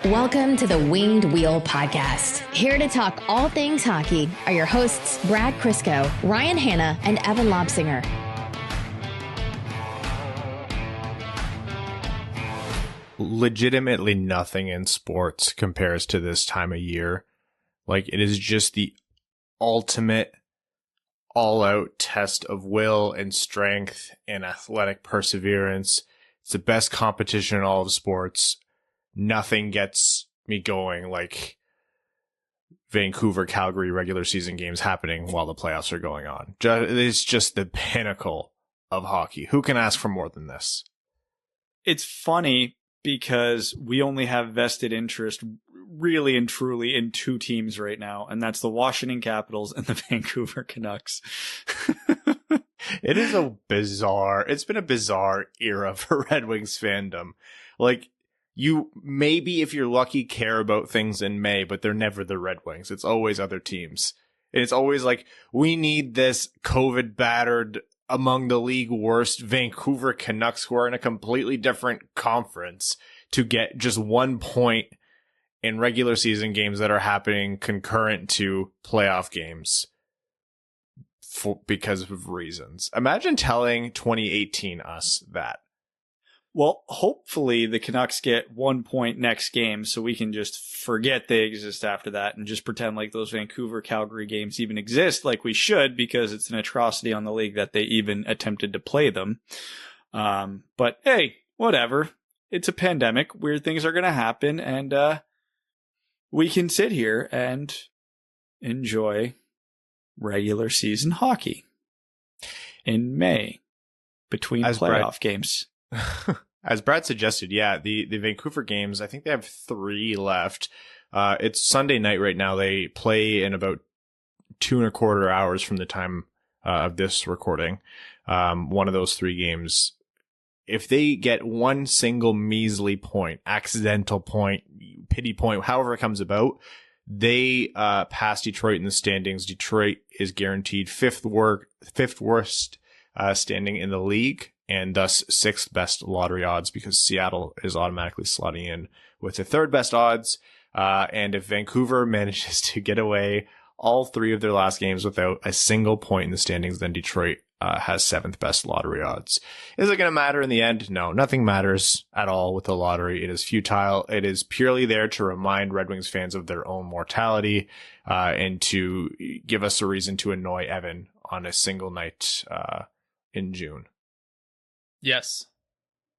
Welcome to the Winged Wheel Podcast. Here to talk all things hockey are your hosts, Brad Crisco, Ryan Hanna, and Evan Lobsinger. Legitimately nothing in sports compares to this time of year. Like, it is just the ultimate all-out test of will and strength and athletic perseverance. It's the best competition in all of sports. Nothing gets me going like Vancouver, Calgary regular season games happening while the playoffs are going on. It's just the pinnacle of hockey. Who can ask for more than this? It's funny because we only have vested interest really and truly in two teams right now, and that's the Washington Capitals and the Vancouver Canucks. It's been a bizarre era for Red Wings fandom. Like, you maybe, if you're lucky, care about things in May, but they're never the Red Wings. It's always other teams. And it's always like, we need this COVID battered, among the league worst Vancouver Canucks, who are in a completely different conference, to get just 1 point in regular season games that are happening concurrent to playoff games because of reasons. Imagine telling 2018 us that. Well, hopefully the Canucks get 1 point next game so we can just forget they exist after that and just pretend like those Vancouver-Calgary games even exist, like we should, because it's an atrocity on the league that they even attempted to play them. But hey, whatever. It's a pandemic. Weird things are going to happen, and we can sit here and enjoy regular season hockey in May between playoff games. As Brad suggested, yeah, the Vancouver games, I think they have 3 left. It's Sunday night right now. They play in about 2.25 hours from the time of this recording. One of those 3 games, if they get one single measly point, accidental point, pity point, however it comes about, they pass Detroit in the standings. Detroit is guaranteed fifth worst standing in the league, and thus 6th best lottery odds, because Seattle is automatically slotting in with the 3rd best odds. And if Vancouver manages to get away all 3 of their last games without a single point in the standings, then Detroit has 7th best lottery odds. Is it going to matter in the end? No, nothing matters at all with the lottery. It is futile. It is purely there to remind Red Wings fans of their own mortality, and to give us a reason to annoy Evan on a single night in June. Yes.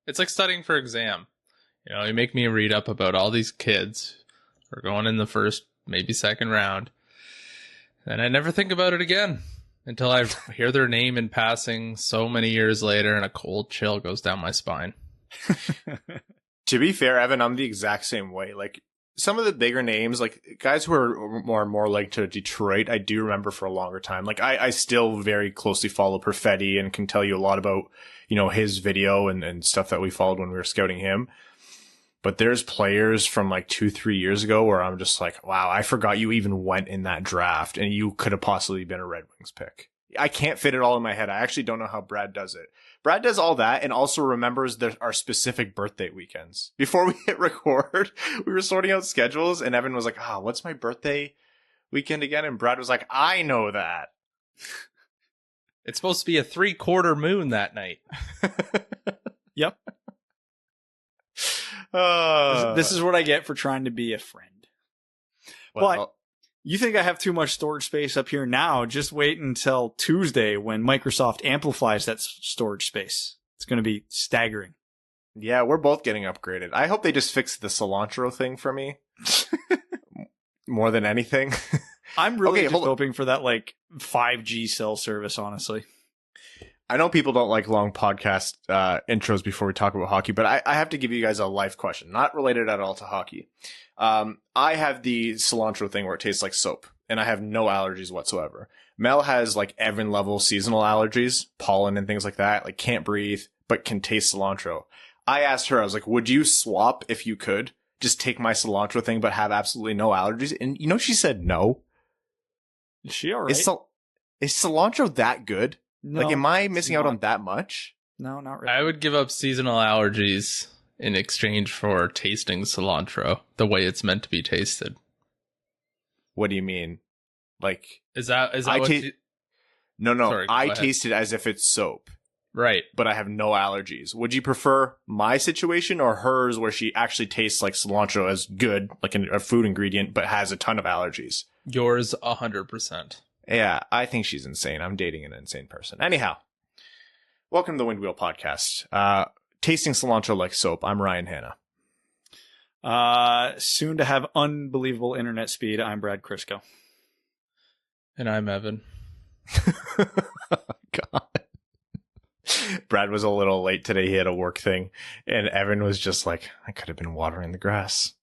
It's like studying for exam. You make me read up about all these kids who are going in the first, maybe second round. And I never think about it again until I hear their name in passing so many years later, and a cold chill goes down my spine. To be fair, Evan, I'm the exact same way. Like, some of the bigger names, like guys who are more like to Detroit, I do remember for a longer time. Like, I still very closely follow Perfetti and can tell you a lot about, his video and stuff that we followed when we were scouting him. But there's players from like 2-3 years ago where I'm just like, wow, I forgot you even went in that draft and you could have possibly been a Red Wings pick. I can't fit it all in my head. I actually don't know how Brad does it. Brad does all that and also remembers our specific birthday weekends. Before we hit record, we were sorting out schedules and Evan was like, what's my birthday weekend again? And Brad was like, I know that. It's supposed to be a 3/4 moon that night. Yep. This is what I get for trying to be a friend. But you think I have too much storage space up here now? Just wait until Tuesday when Microsoft amplifies that storage space. It's going to be staggering. Yeah, we're both getting upgraded. I hope they just fix the cilantro thing for me. More than anything. I'm really just hoping for that 5G cell service, honestly. I know people don't like long podcast intros before we talk about hockey, but I have to give you guys a life question, not related at all to hockey. I have the cilantro thing where it tastes like soap, and I have no allergies whatsoever. Mel has Evan level seasonal allergies, pollen and things like that, can't breathe, but can taste cilantro. I asked her, I was like, would you swap if you could? Just take my cilantro thing, but have absolutely no allergies? And she said no. Is she all right? Is cilantro that good? No, am I missing out on that much? No, not really. I would give up seasonal allergies in exchange for tasting cilantro the way it's meant to be tasted. What do you mean? Like, Is that I what No, Sorry, I go ahead. taste it as if it's soap, Right. but I have no allergies. Would you prefer my situation or hers where she actually tastes like cilantro as good, like a food ingredient, but has a ton of allergies? Yours 100%. Yeah, I think she's insane. I'm dating an insane person. Anyhow, welcome to the Wind Wheel Podcast. Tasting cilantro like soap. I'm Ryan Hanna. Soon to have unbelievable internet speed. I'm Brad Crisco. And I'm Evan. God. Brad was a little late today. He had a work thing, and Evan was just like, I could have been watering the grass.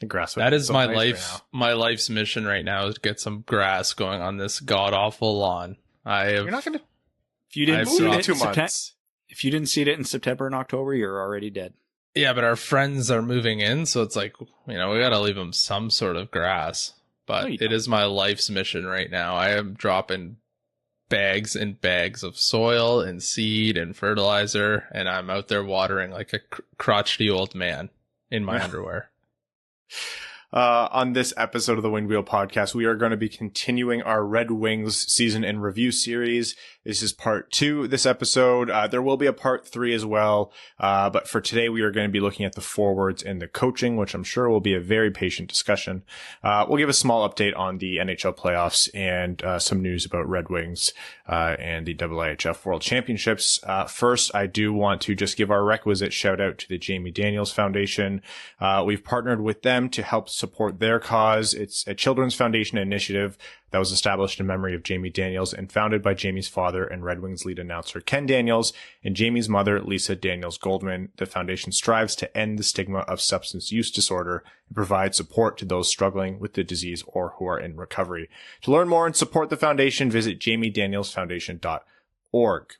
The grass. That is so my nice life. right My life's mission right now is to get some grass going on this god awful lawn. You're not going to. If you didn't I've see dropped it 2 in September, months. if you didn't see it in September and October, you're already dead. Yeah, but our friends are moving in, so it's like, we got to leave them some sort of grass. But No, you it is my life's mission right now. I am dropping bags and bags of soil and seed and fertilizer, and I'm out there watering like a crotchety old man in my underwear. On this episode of the Wind Wheel Podcast, we are going to be continuing our Red Wings season in review series. This is part 2 this episode. There will be a part 3 as well. But for today, we are going to be looking at the forwards and the coaching, which I'm sure will be a very patient discussion. We'll give a small update on the NHL playoffs and some news about Red Wings and the IIHF World Championships. First, I do want to just give our requisite shout out to the Jamie Daniels Foundation. We've partnered with them to help support their cause. It's a children's foundation initiative that was established in memory of Jamie Daniels and founded by Jamie's father and Red Wings lead announcer Ken Daniels and Jamie's mother, Lisa Daniels Goldman. The foundation strives to end the stigma of substance use disorder and provide support to those struggling with the disease or who are in recovery. To learn more and support the foundation, visit jamiedanielsfoundation.org.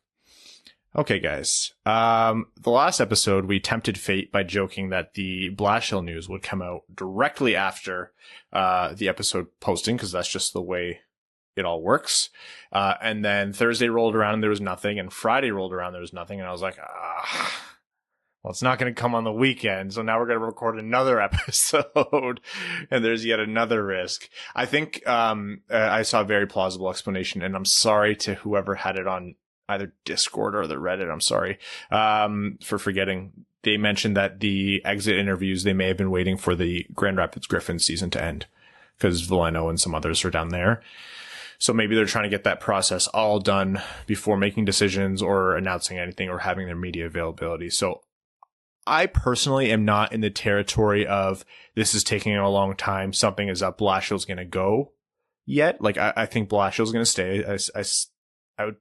Okay, guys. The last episode, we tempted fate by joking that the Blashill news would come out directly after the episode posting, because that's just the way it all works. And then Thursday rolled around and there was nothing, and Friday rolled around and there was nothing, and I was like, well, it's not going to come on the weekend, so now we're going to record another episode, and there's yet another risk. I think I saw a very plausible explanation, and I'm sorry to whoever had it on either Discord or the Reddit. I'm sorry for forgetting. They mentioned that the exit interviews, they may have been waiting for the Grand Rapids Griffins season to end because Valeno and some others are down there. So maybe they're trying to get that process all done before making decisions or announcing anything or having their media availability. So I personally am not in the territory of this is taking a long time, something is up, Blashill's going to go yet. Like, I think Blashill's going to stay. I would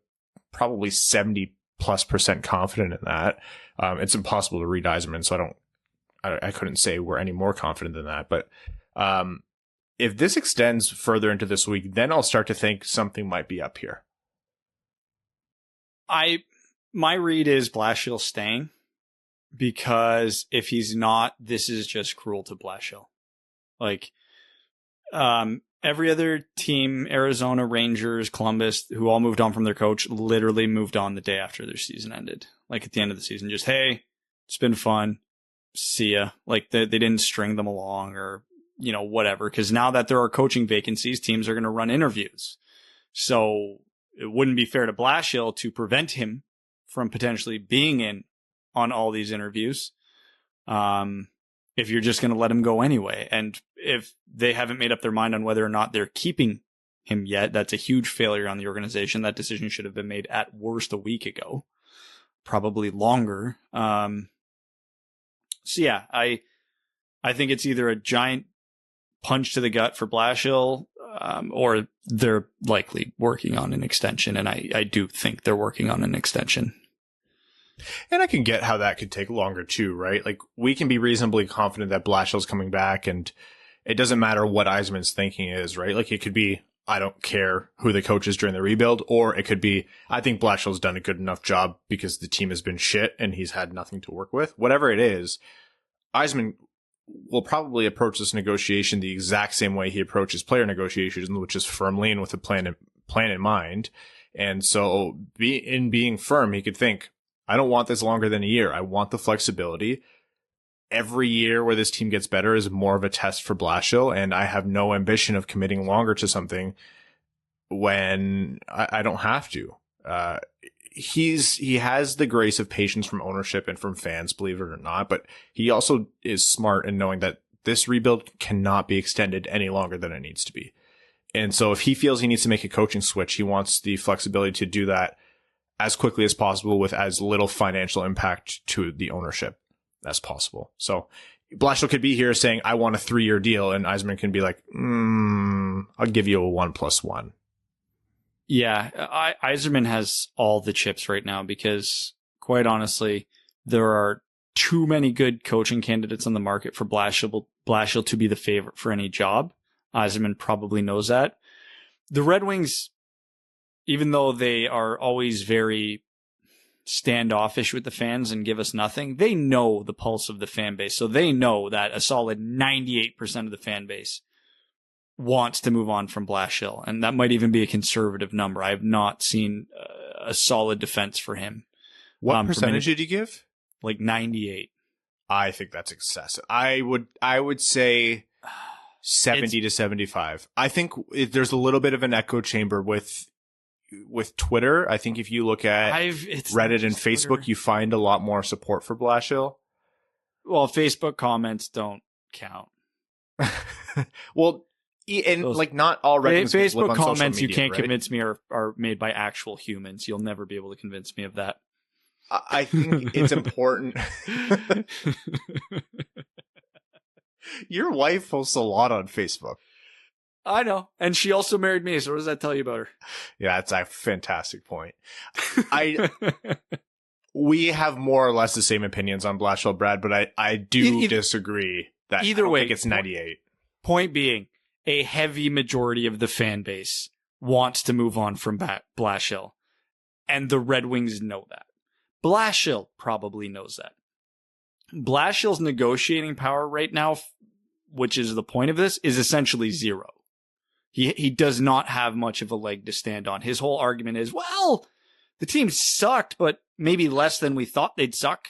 probably 70+% confident in that. It's impossible to read Yzerman, so I couldn't say we're any more confident than that. But if this extends further into this week, then I'll start to think something might be up here. My read is Blashill staying, because if he's not, this is just cruel to Blashill. Like, every other team, Arizona, Rangers, Columbus, who all moved on from their coach, literally moved on the day after their season ended. Like at the end of the season, just, hey, it's been fun. See ya. Like they didn't string them along or, whatever. Because now that there are coaching vacancies, teams are going to run interviews. So it wouldn't be fair to Blashill to prevent him from potentially being in on all these interviews. If you're just going to let him go anyway. And if they haven't made up their mind on whether or not they're keeping him yet, that's a huge failure on the organization. That decision should have been made at worst a week ago, probably longer. So yeah, I think it's either a giant punch to the gut for Blashill, or they're likely working on an extension. And I do think they're working on an extension. And I can get how that could take longer too, right? Like, we can be reasonably confident that Blashill's coming back, and it doesn't matter what Yzerman's thinking is, right? Like, it could be, I don't care who the coach is during the rebuild, or it could be, I think Blashill's done a good enough job because the team has been shit and he's had nothing to work with. Whatever it is, Yzerman will probably approach this negotiation the exact same way he approaches player negotiations, which is firmly and with a plan in mind. And so being firm, he could think, I don't want this longer than a year. I want the flexibility. every year where this team gets better is more of a test for Blashill, and I have no ambition of committing longer to something when I don't have to. He has the grace of patience from ownership and from fans, believe it or not, but he also is smart in knowing that this rebuild cannot be extended any longer than it needs to be. And so if he feels he needs to make a coaching switch, he wants the flexibility to do that as quickly as possible with as little financial impact to the ownership as possible. So Blashill could be here saying, I want a 3-year deal, and Yzerman can be like, I'll give you a 1+1. Yeah, Yzerman has all the chips right now because, quite honestly, there are too many good coaching candidates on the market for Blashill to be the favorite for any job. Yzerman probably knows that. The Red Wings, even though they are always very standoffish with the fans and give us nothing, they know the pulse of the fan base. So they know that a solid 98% of the fan base wants to move on from Blashill. And that might even be a conservative number. I have not seen a solid defense for him. What percentage did you give? Like 98. I think that's excessive. I would say 70 to 75. I think there's a little bit of an echo chamber with Twitter. I think if you look at Reddit and Facebook, Twitter, you find a lot more support for Blashill. Well, Facebook comments don't count. Well, and like not all Facebook comments, you can't convince me are made by actual humans. You'll never be able to convince me of that. I think it's important. Your wife posts a lot on Facebook. I know. And she also married me. So what does that tell you about her? Yeah, that's a fantastic point. We have more or less the same opinions on Blashill, Brad, but I do disagree that either way, I think it's 98. Point being, a heavy majority of the fan base wants to move on from Blashill. And the Red Wings know that. Blashill probably knows that. Blashill's negotiating power right now, which is the point of this, is essentially zero. He does not have much of a leg to stand on. His whole argument is, well, the team sucked, but maybe less than we thought they'd suck.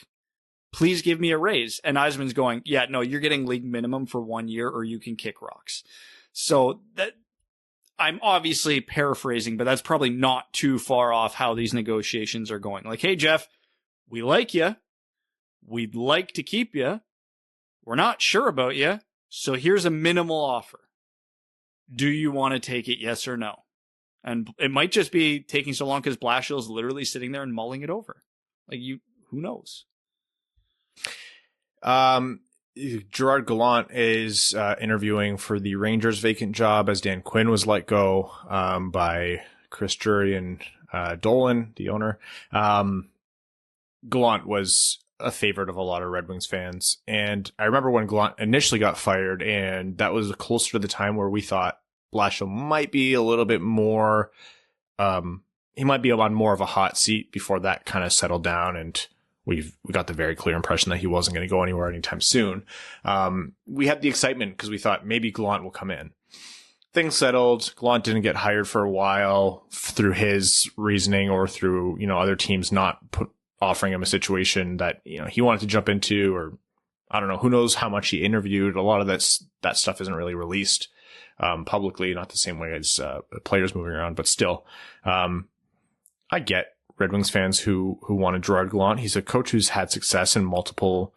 Please give me a raise. And Yzerman's going, yeah, no, you're getting league minimum for 1 year or you can kick rocks. So that I'm obviously paraphrasing, but that's probably not too far off how these negotiations are going. Like, hey, Jeff, we like you. We'd like to keep you. We're not sure about you. So here's a minimal offer. Do you want to take it? Yes or no? And it might just be taking so long because Blashill's literally sitting there and mulling it over. Like, who knows? Gerard Gallant is interviewing for the Rangers vacant job as Dan Quinn was let go by Chris Drury and Dolan, the owner. Gallant was a favorite of a lot of Red Wings fans. And I remember when Gallant initially got fired, and that was closer to the time where we thought Blashill might be a little bit more, he might be on more of a hot seat before that kind of settled down. And we got the very clear impression that he wasn't going to go anywhere anytime soon. We had the excitement because we thought maybe Gallant will come in. Things settled. Gallant didn't get hired for a while through his reasoning or through, other teams not offering him a situation that, he wanted to jump into, or I don't know, who knows how much he interviewed. A lot of that stuff isn't really released publicly, not the same way as players moving around, but still, I get Red Wings fans who wanted Gerard Gallant. He's a coach who's had success in multiple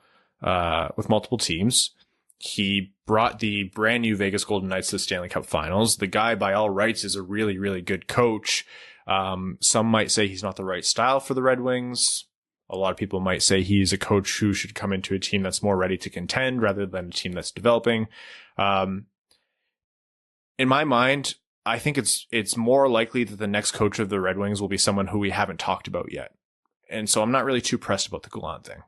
teams. He brought the brand new Vegas Golden Knights to the Stanley Cup Finals. The guy, by all rights, is a really, really good coach. Some might say he's not the right style for the Red Wings. A lot of people might say he's a coach who should come into a team that's more ready to contend rather than a team that's developing. In my mind, I think it's more likely that the next coach of the Red Wings will be someone who we haven't talked about yet. And so I'm not really too pressed about the Gallant thing.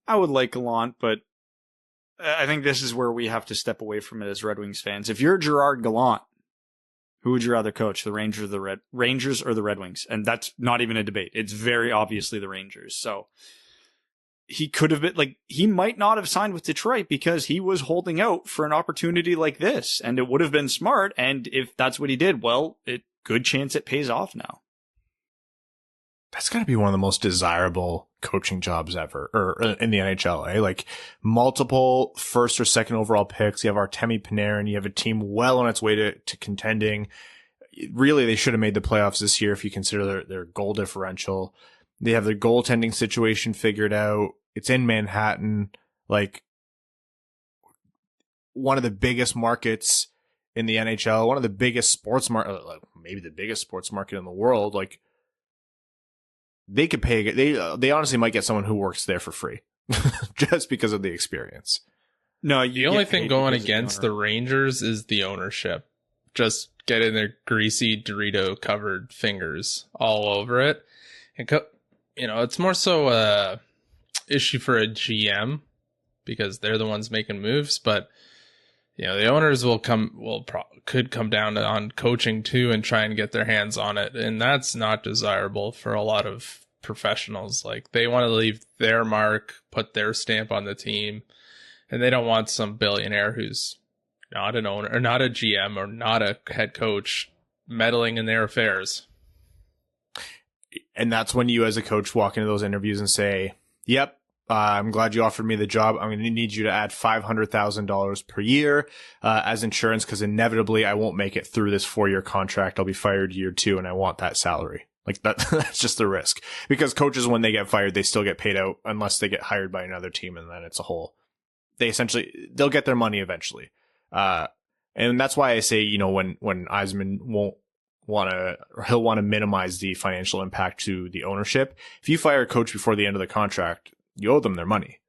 I would like Gallant, but I think this is where we have to step away from it as Red Wings fans. If you're Gerard Gallant, who would you rather coach, the Rangers or the Red Wings? And that's not even a debate. It's very obviously the Rangers. So he could have been he might not have signed with Detroit because he was holding out for an opportunity like this, and it would have been smart. And if that's what he did, well, good chance it pays off now. That's got to be one of the most desirable coaching jobs ever, or in the NHL, eh? Like multiple first or second overall picks. You have Artemi Panarin. You have a team well on its way to contending. Really, they should have made the playoffs this year if you consider their goal differential. They have their goaltending situation figured out. It's in Manhattan, like one of the biggest markets in the NHL, one of the biggest sports market, maybe the biggest sports market in the world. Like they could pay, they honestly might get someone who works there for free just because of the experience. No, the only thing going against the Rangers is the ownership. Just getting their greasy Dorito covered fingers all over it. And, it's more so a issue for a GM because they're the ones making moves, but the owners could come down on coaching too and try and get their hands on it. And that's not desirable for a lot of professionals. Like they want to leave their mark, put their stamp on the team, and they don't want some billionaire who's not an owner or not a GM or not a head coach meddling in their affairs. And that's when you as a coach walk into those interviews and say, yep, I'm glad you offered me the job. I'm going to need you to add $500,000 per year as insurance because inevitably I won't make it through this 4-year contract. I'll be fired year 2 and I want that salary. Like that's just the risk because coaches, when they get fired, they still get paid out unless they get hired by another team. And then it's a whole, they'll get their money eventually. And that's why I say, when Yzerman he'll want to minimize the financial impact to the ownership. If you fire a coach before the end of the contract, you owe them their money.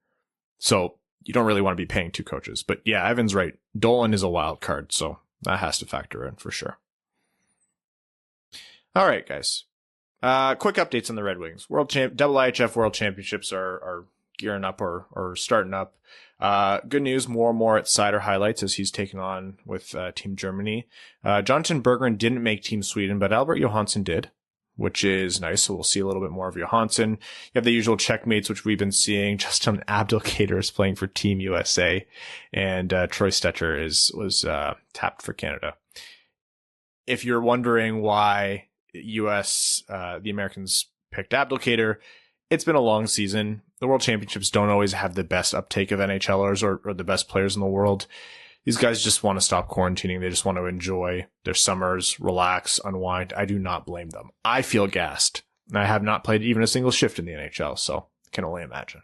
So you don't really want to be paying 2 coaches. But yeah, Evan's right. Dolan is a wild card, so that has to factor in for sure. All right, guys. Quick updates on the Red Wings. IHF World Championships are gearing up or starting up. Good news, more at Cider highlights as he's taken on with Team Germany. Jonathan Berggren didn't make Team Sweden, but Albert Johansson did, which is nice. So we'll see a little bit more of Johansson. You have the usual checkmates, which we've been seeing. Justin Abdelkader is playing for Team USA, and Troy Stecher was tapped for Canada. If you're wondering why the Americans picked Abdelkader, it's been a long season. The World Championships don't always have the best uptake of NHLers or the best players in the world. These guys just want to stop quarantining. They just want to enjoy their summers, relax, unwind. I do not blame them. I feel gassed. I have not played even a single shift in the NHL, so I can only imagine.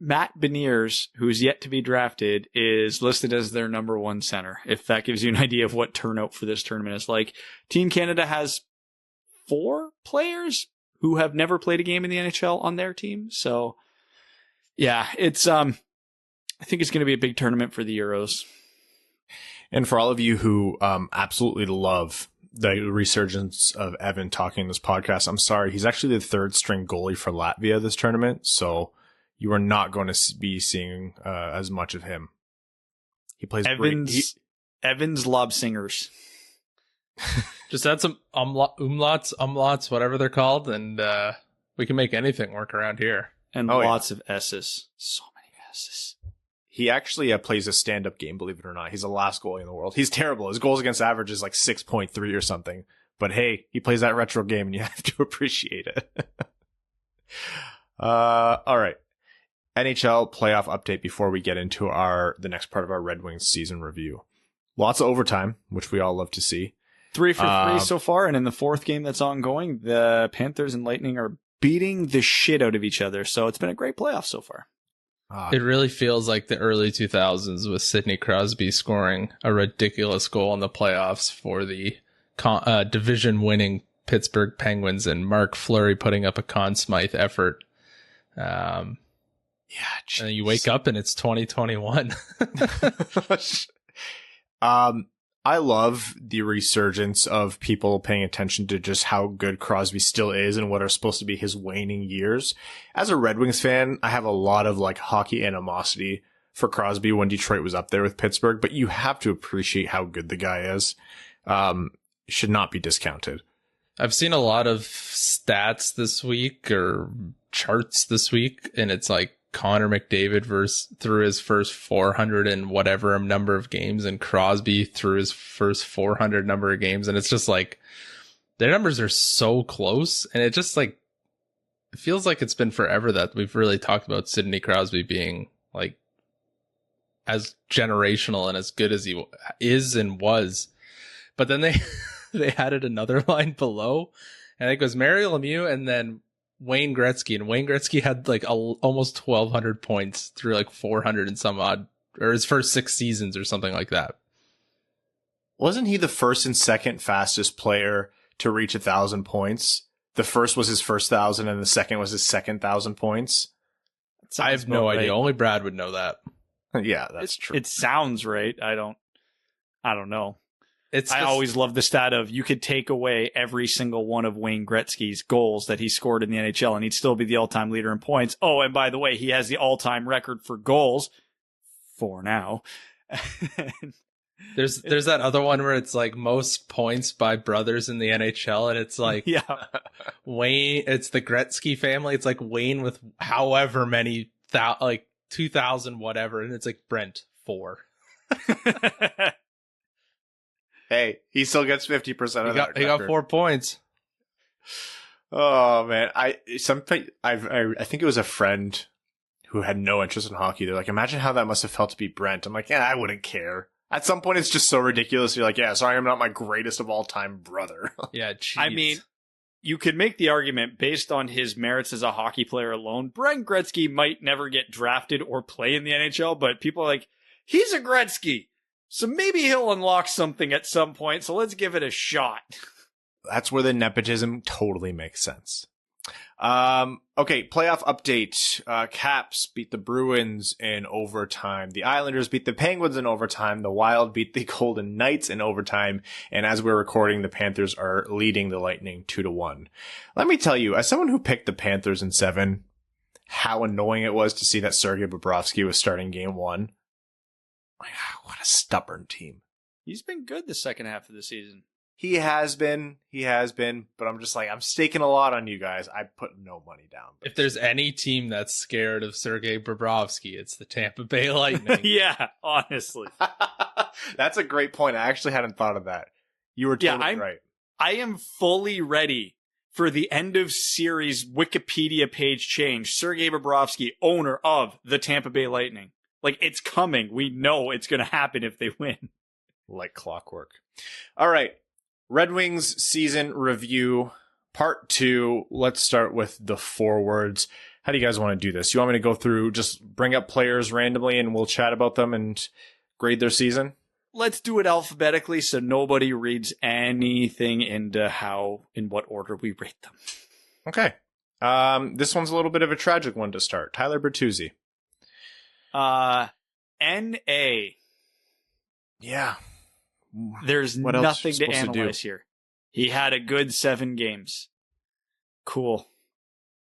Matt Beniers, who's yet to be drafted, is listed as their number 1 center, if that gives you an idea of what turnout for this tournament is like. Team Canada has 4 players who have never played a game in the NHL on their team. So, yeah, it's I think it's going to be a big tournament for the Euros. And for all of you who absolutely love the resurgence of Evan talking in this podcast, I'm sorry. He's actually the 3rd string goalie for Latvia this tournament, so you are not going to be seeing as much of him. He plays Evans Lob Singers. Just add some umlauts, whatever they're called, and we can make anything work around here. And lots of S's. So many S's. He actually plays a stand-up game, believe it or not. He's the last goalie in the world. He's terrible. His goals against average is like 6.3 or something. But hey, he plays that retro game, and you have to appreciate it. All right. NHL playoff update before we get into the next part of our Red Wings season review. Lots of overtime, which we all love to see. 3 for 3 so far, and in the 4th game that's ongoing, the Panthers and Lightning are beating the shit out of each other. So it's been a great playoff so far. It really feels like the early 2000s with Sidney Crosby scoring a ridiculous goal in the playoffs for the division-winning Pittsburgh Penguins and Mark Fleury putting up a Conn Smythe effort. And then you wake up and it's 2021. I love the resurgence of people paying attention to just how good Crosby still is and what are supposed to be his waning years. As a Red Wings fan, I have a lot of hockey animosity for Crosby when Detroit was up there with Pittsburgh, but you have to appreciate how good the guy is. Should not be discounted. I've seen a lot of stats this week or charts this week, and it's like Connor McDavid through his first 400 and whatever number of games, and Crosby through his first 400 number of games, and it's just like their numbers are so close, and it just it feels like it's been forever that we've really talked about Sidney Crosby being like as generational and as good as he is and was. But then they added another line below, and it goes Mario Lemieux and then Wayne Gretzky. And Wayne Gretzky had like almost 1,200 points through like 400 and some odd, or his first 6 seasons or something like that. Wasn't he the first and second fastest player to reach 1,000 points? The first was his first 1,000 and the second was his second 1,000 points. I have no idea. Only Brad would know that. Yeah, that's true. It sounds right. I don't know. I I always love the stat of you could take away every single one of Wayne Gretzky's goals that he scored in the NHL and he'd still be the all-time leader in points. Oh, and by the way, he has the all-time record for goals for now. There's that other one where it's like most points by brothers in the NHL, and it's like Wayne. It's the Gretzky family. It's like Wayne with however many like 2,000 whatever, and it's like Brent 4. Hey, he still gets 50% of that. He got 4 points. Oh man, I think it was a friend who had no interest in hockey. They're like, imagine how that must have felt to be Brent. I'm like, yeah, I wouldn't care. At some point, it's just so ridiculous. You're like, yeah, sorry, I'm not my greatest of all time brother. Yeah, geez. I mean, you could make the argument based on his merits as a hockey player alone. Brent Gretzky might never get drafted or play in the NHL, but people are like, he's a Gretzky, so maybe he'll unlock something at some point, so let's give it a shot. That's where the nepotism totally makes sense. Okay, playoff update. Caps beat the Bruins in overtime. The Islanders beat the Penguins in overtime. The Wild beat the Golden Knights in overtime. And as we're recording, the Panthers are leading the Lightning 2-1. Let me tell you, as someone who picked the Panthers in 7, how annoying it was to see that Sergei Bobrovsky was starting game 1. What a stubborn team. He's been good the second half of the season. He has been, but I'm just like, I'm staking a lot on you guys. I put no money down. If there's any team that's scared of Sergei Bobrovsky, it's the Tampa Bay Lightning. Yeah, honestly. That's a great point. I actually hadn't thought of that. You were totally right. I am fully ready for the end of series Wikipedia page change. Sergei Bobrovsky, owner of the Tampa Bay Lightning. Like, it's coming. We know it's going to happen if they win. Like clockwork. All right. Red Wings season review, part 2. Let's start with the forwards. How do you guys want to do this? You want me to go through, just bring up players randomly and we'll chat about them and grade their season? Let's do it alphabetically so nobody reads anything into in what order we rate them. Okay. This one's a little bit of a tragic one to start. Tyler Bertuzzi. N.A. Yeah. There's nothing to analyze here. He had a good 7 games. Cool.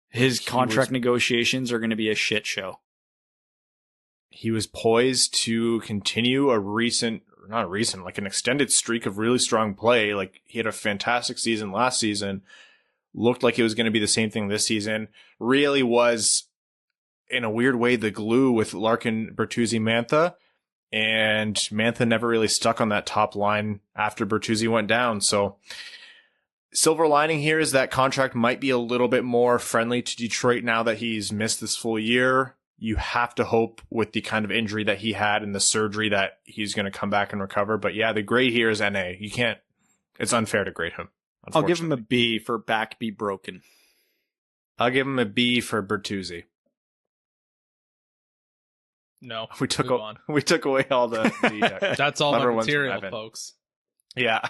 His contract negotiations are going to be a shit show. He was poised to continue like an extended streak of really strong play. Like, he had a fantastic season last season. Looked like it was going to be the same thing this season. Really was, in a weird way, the glue with Larkin, Bertuzzi, Mantha. And Mantha never really stuck on that top line after Bertuzzi went down. So, silver lining here is that contract might be a little bit more friendly to Detroit now that he's missed this full year. You have to hope with the kind of injury that he had and the surgery that he's going to come back and recover. But yeah, the grade here is NA. It's unfair to grade him. I'll give him a B for back be broken. I'll give him a B for Bertuzzi. No, we took away all the that's all the material, folks. Yeah.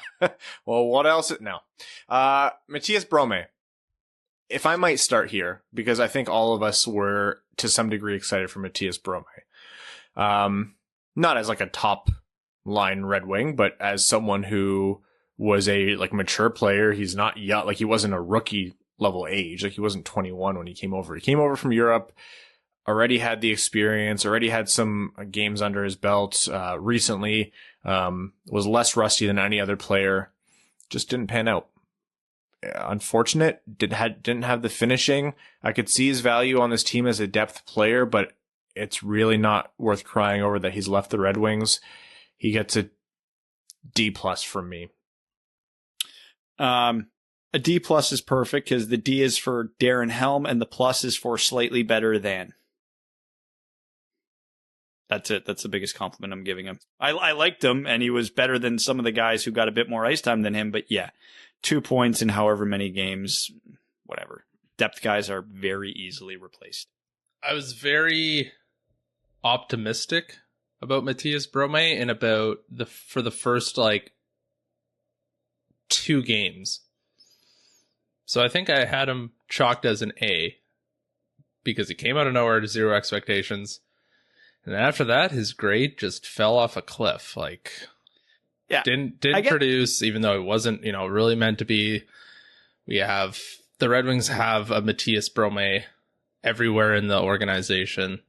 Well, what else? No. Matthias Bromay. If I might start here, because I think all of us were to some degree excited for Matthias Bromay. Not as like a top line Red Wing, but as someone who was a mature player. He's not young, he wasn't a rookie level age. He wasn't 21 when he came over. He came over from Europe. Already had the experience, already had some games under his belt recently, was less rusty than any other player, just didn't pan out. Unfortunate, didn't have the finishing. I could see his value on this team as a depth player, but it's really not worth crying over that he's left the Red Wings. He gets a D+ from me. A D plus is perfect because the D is for Darren Helm and the plus is for slightly better than. That's it. That's the biggest compliment I'm giving him. I liked him, and he was better than some of the guys who got a bit more ice time than him. But yeah, 2 points in however many games, whatever. Depth guys are very easily replaced. I was very optimistic about Matthias Bromay and about for the first 2 games. So I think I had him chalked as an A because he came out of nowhere to 0 expectations. And then after that, his grade just fell off a cliff. Didn't produce, even though it wasn't, really meant to be. The Red Wings have a Matthias Bromay everywhere in the organization.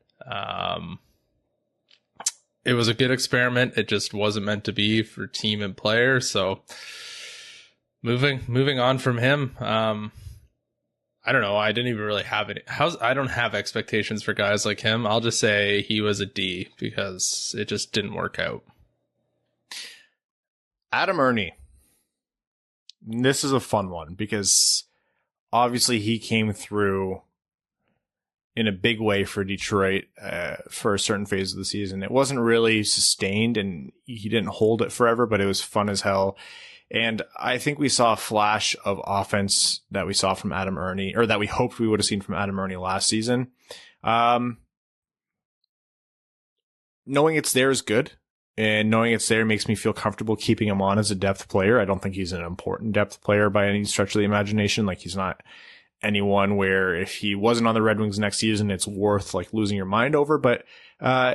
It was a good experiment. It just wasn't meant to be for team and player. So moving on from him, I don't know. I didn't even really have it. I don't have expectations for guys like him. I'll just say he was a D because it just didn't work out. Adam Ernie. This is a fun one because obviously he came through in a big way for Detroit for a certain phase of the season. It wasn't really sustained and he didn't hold it forever, but it was fun as hell. And I think we saw a flash of offense that we saw from Adam Ernie, or that we hoped we would have seen from Adam Ernie last season. Knowing it's there is good, and knowing it's there makes me feel comfortable keeping him on as a depth player. I don't think he's an important depth player by any stretch of the imagination. He's not anyone where if he wasn't on the Red Wings next season, it's worth losing your mind over. But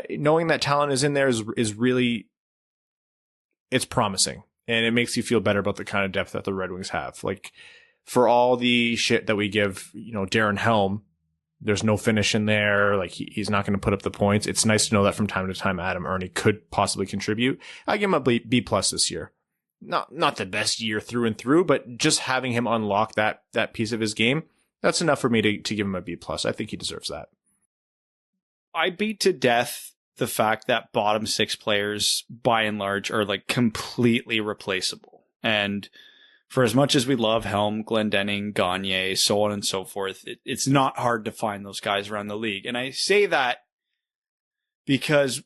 knowing that talent is in there is really, it's promising. And it makes you feel better about the kind of depth that the Red Wings have. For all the shit that we give, Darren Helm, there's no finish in there. He's not going to put up the points. It's nice to know that from time to time, Adam Ernie could possibly contribute. I give him a B plus this year. Not the best year through and through, but just having him unlock that piece of his game, that's enough for me to give him a B plus. I think he deserves that. I beat to death the fact that bottom 6 players, by and large, are completely replaceable. And for as much as we love Helm, Glendening, Ghani, so on and so forth, it's not hard to find those guys around the league. And I say that because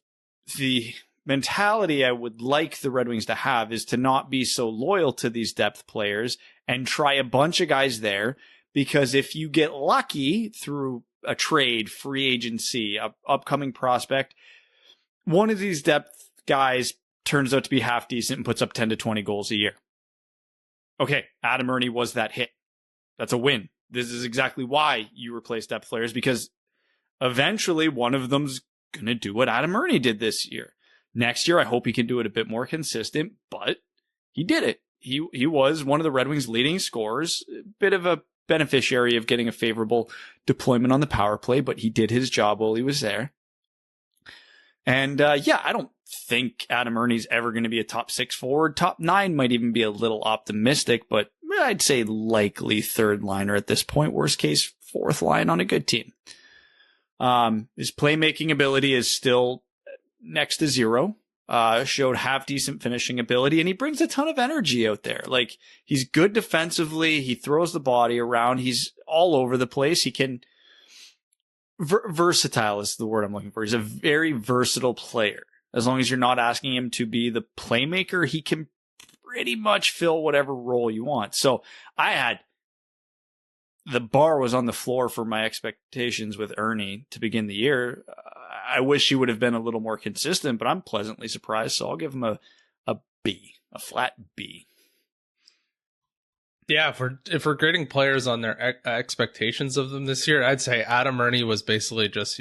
the mentality I would like the Red Wings to have is to not be so loyal to these depth players and try a bunch of guys there. Because if you get lucky through a trade, free agency, upcoming prospect, one of these depth guys turns out to be half decent and puts up 10 to 20 goals a year. Okay, Adam Ernie was that hit. That's a win. This is exactly why you replace depth players, because eventually one of them's going to do what Adam Ernie did this year. Next year, I hope he can do it a bit more consistent, but he did it. He was one of the Red Wings' leading scorers, a bit of a beneficiary of getting a favorable deployment on the power play, but he did his job while he was there. And I don't think Adam Ernie's ever going to be a top 6 forward. Top 9 might even be a little optimistic, but I'd say likely 3rd liner at this point. Worst case, 4th line on a good team. His playmaking ability is still next to 0. Showed half decent finishing ability, and he brings a ton of energy out there. He's good defensively. He throws the body around. He's all over the place. He can... versatile is the word I'm looking for. He's a very versatile player. As long as you're not asking him to be the playmaker, he can pretty much fill whatever role you want. So the bar was on the floor for my expectations with Ernie to begin the year. I wish he would have been a little more consistent, but I'm pleasantly surprised. So I'll give him a B, a flat B. Yeah, if we're grading players on their expectations of them this year, I'd say Adam Ernie was basically just,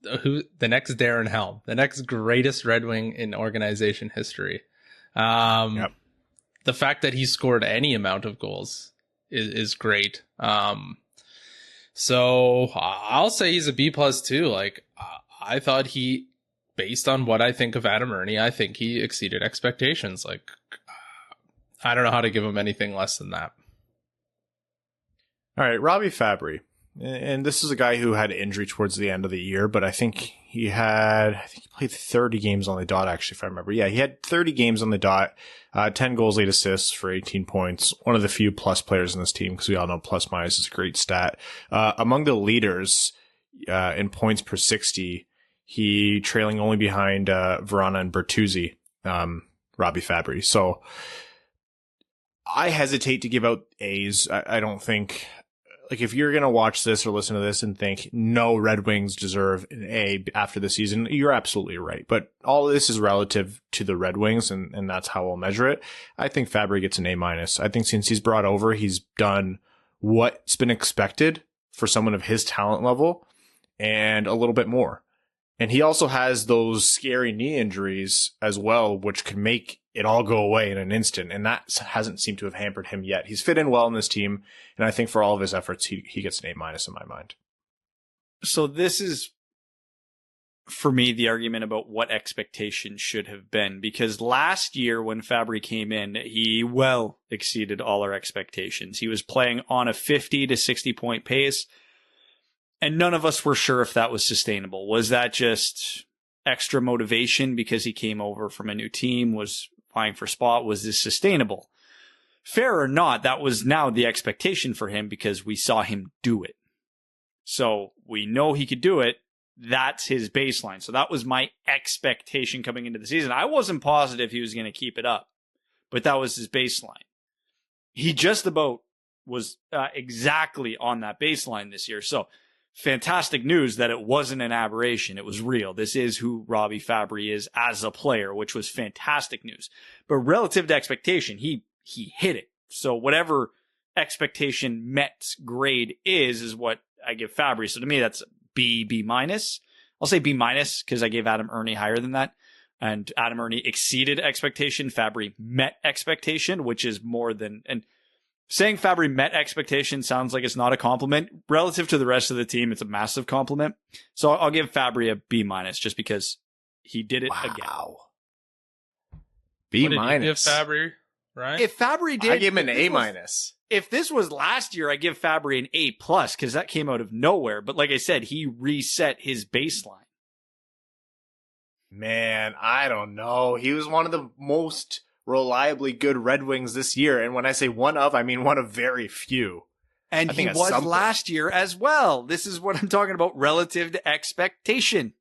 the next Darren Helm, the next greatest Red Wing in organization history. Yep. The fact that he scored any amount of goals is great. So I'll say he's a B plus too. I thought based on what I think of Adam Ernie, I think he exceeded expectations. I don't know how to give him anything less than that. All right, Robbie Fabry. And this is a guy who had injury towards the end of the year, but I think he played 30 games on the dot, actually, if I remember. Yeah, he had 30 games on the dot, 10 goals, 8 assists for 18 points. One of the few plus players in this team, because we all know plus minus is a great stat. Among the leaders in points per 60, he trailing only behind Vrana and Bertuzzi, Robbie Fabry. So I hesitate to give out A's. I don't think... Like, if you're going to watch this or listen to this and think, no, Red Wings deserve an A after the season, you're absolutely right. But all of this is relative to the Red Wings, and that's how we'll measure it. I think Fabry gets an A-. I think since he's brought over, he's done what's been expected for someone of his talent level and a little bit more. And he also has those scary knee injuries as well, which could make it all go away in an instant. And that hasn't seemed to have hampered him yet. He's fit in well in this team. And I think for all of his efforts, he gets an A- in my mind. So this is, for me, the argument about what expectations should have been. Because last year when Fabry came in, he well exceeded all our expectations. He was playing on a 50 to 60 point pace. And none of us were sure if that was sustainable. Was that just extra motivation because he came over from a new team, was vying for spot? Was this sustainable? Fair or not, that was now the expectation for him because we saw him do it. So we know he could do it. That's his baseline. So that was my expectation coming into the season. I wasn't positive he was going to keep it up, but that was his baseline. He just about was exactly on that baseline this year. So fantastic news that it wasn't an aberration. It was real. This is who Robbie Fabry is as a player, which was fantastic news. But relative to expectation, he hit it. So whatever expectation met grade is what I give Fabry. So to me, that's B minus. I'll say B minus because I gave Adam Ernie higher than that. And Adam Ernie exceeded expectation. Fabry met expectation, which is more than... And saying Fabry met expectation sounds like it's not a compliment. Relative to the rest of the team, it's a massive compliment. So I'll give Fabry a B minus just because he did it again. B What did you give minus. Fabry, right? If Fabry did, I give him an A minus. If this was last year, I give Fabry an A plus because that came out of nowhere. But like I said, he reset his baseline. Man, I don't know. He was one of the most reliably good Red Wings this year. And when I say one of, I mean one of very few. And he was last year as well. This is what I'm talking about relative to expectation.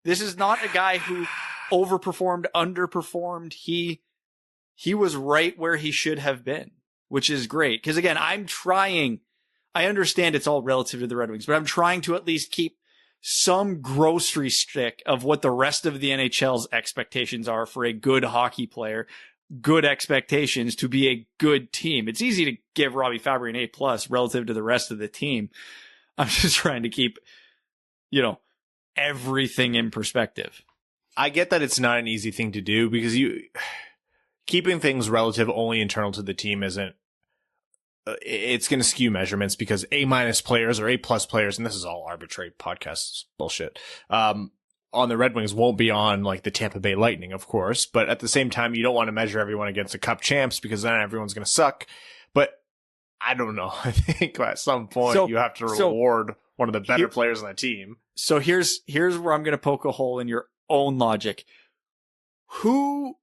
This is not a guy who overperformed, underperformed. He was right where he should have been, which is great. Because again, I understand it's all relative to the Red Wings, but I'm trying to at least keep some grocery stick of what the rest of the NHL's expectations are for a good hockey player, good expectations to be a good team. It's easy to give Robbie Fabry an A plus relative to the rest of the team. I'm just trying to keep, everything in perspective. I get that it's not an easy thing to do because keeping things relative only internal to the team isn't, it's going to skew measurements because A minus players or A plus players, and this is all arbitrary podcast bullshit, on the Red Wings won't be on like the Tampa Bay Lightning, of course. But at the same time, you don't want to measure everyone against the Cup champs because then everyone's going to suck. But I don't know. I think at some point you have to reward one of the better players on the team. So here's where I'm going to poke a hole in your own logic. Who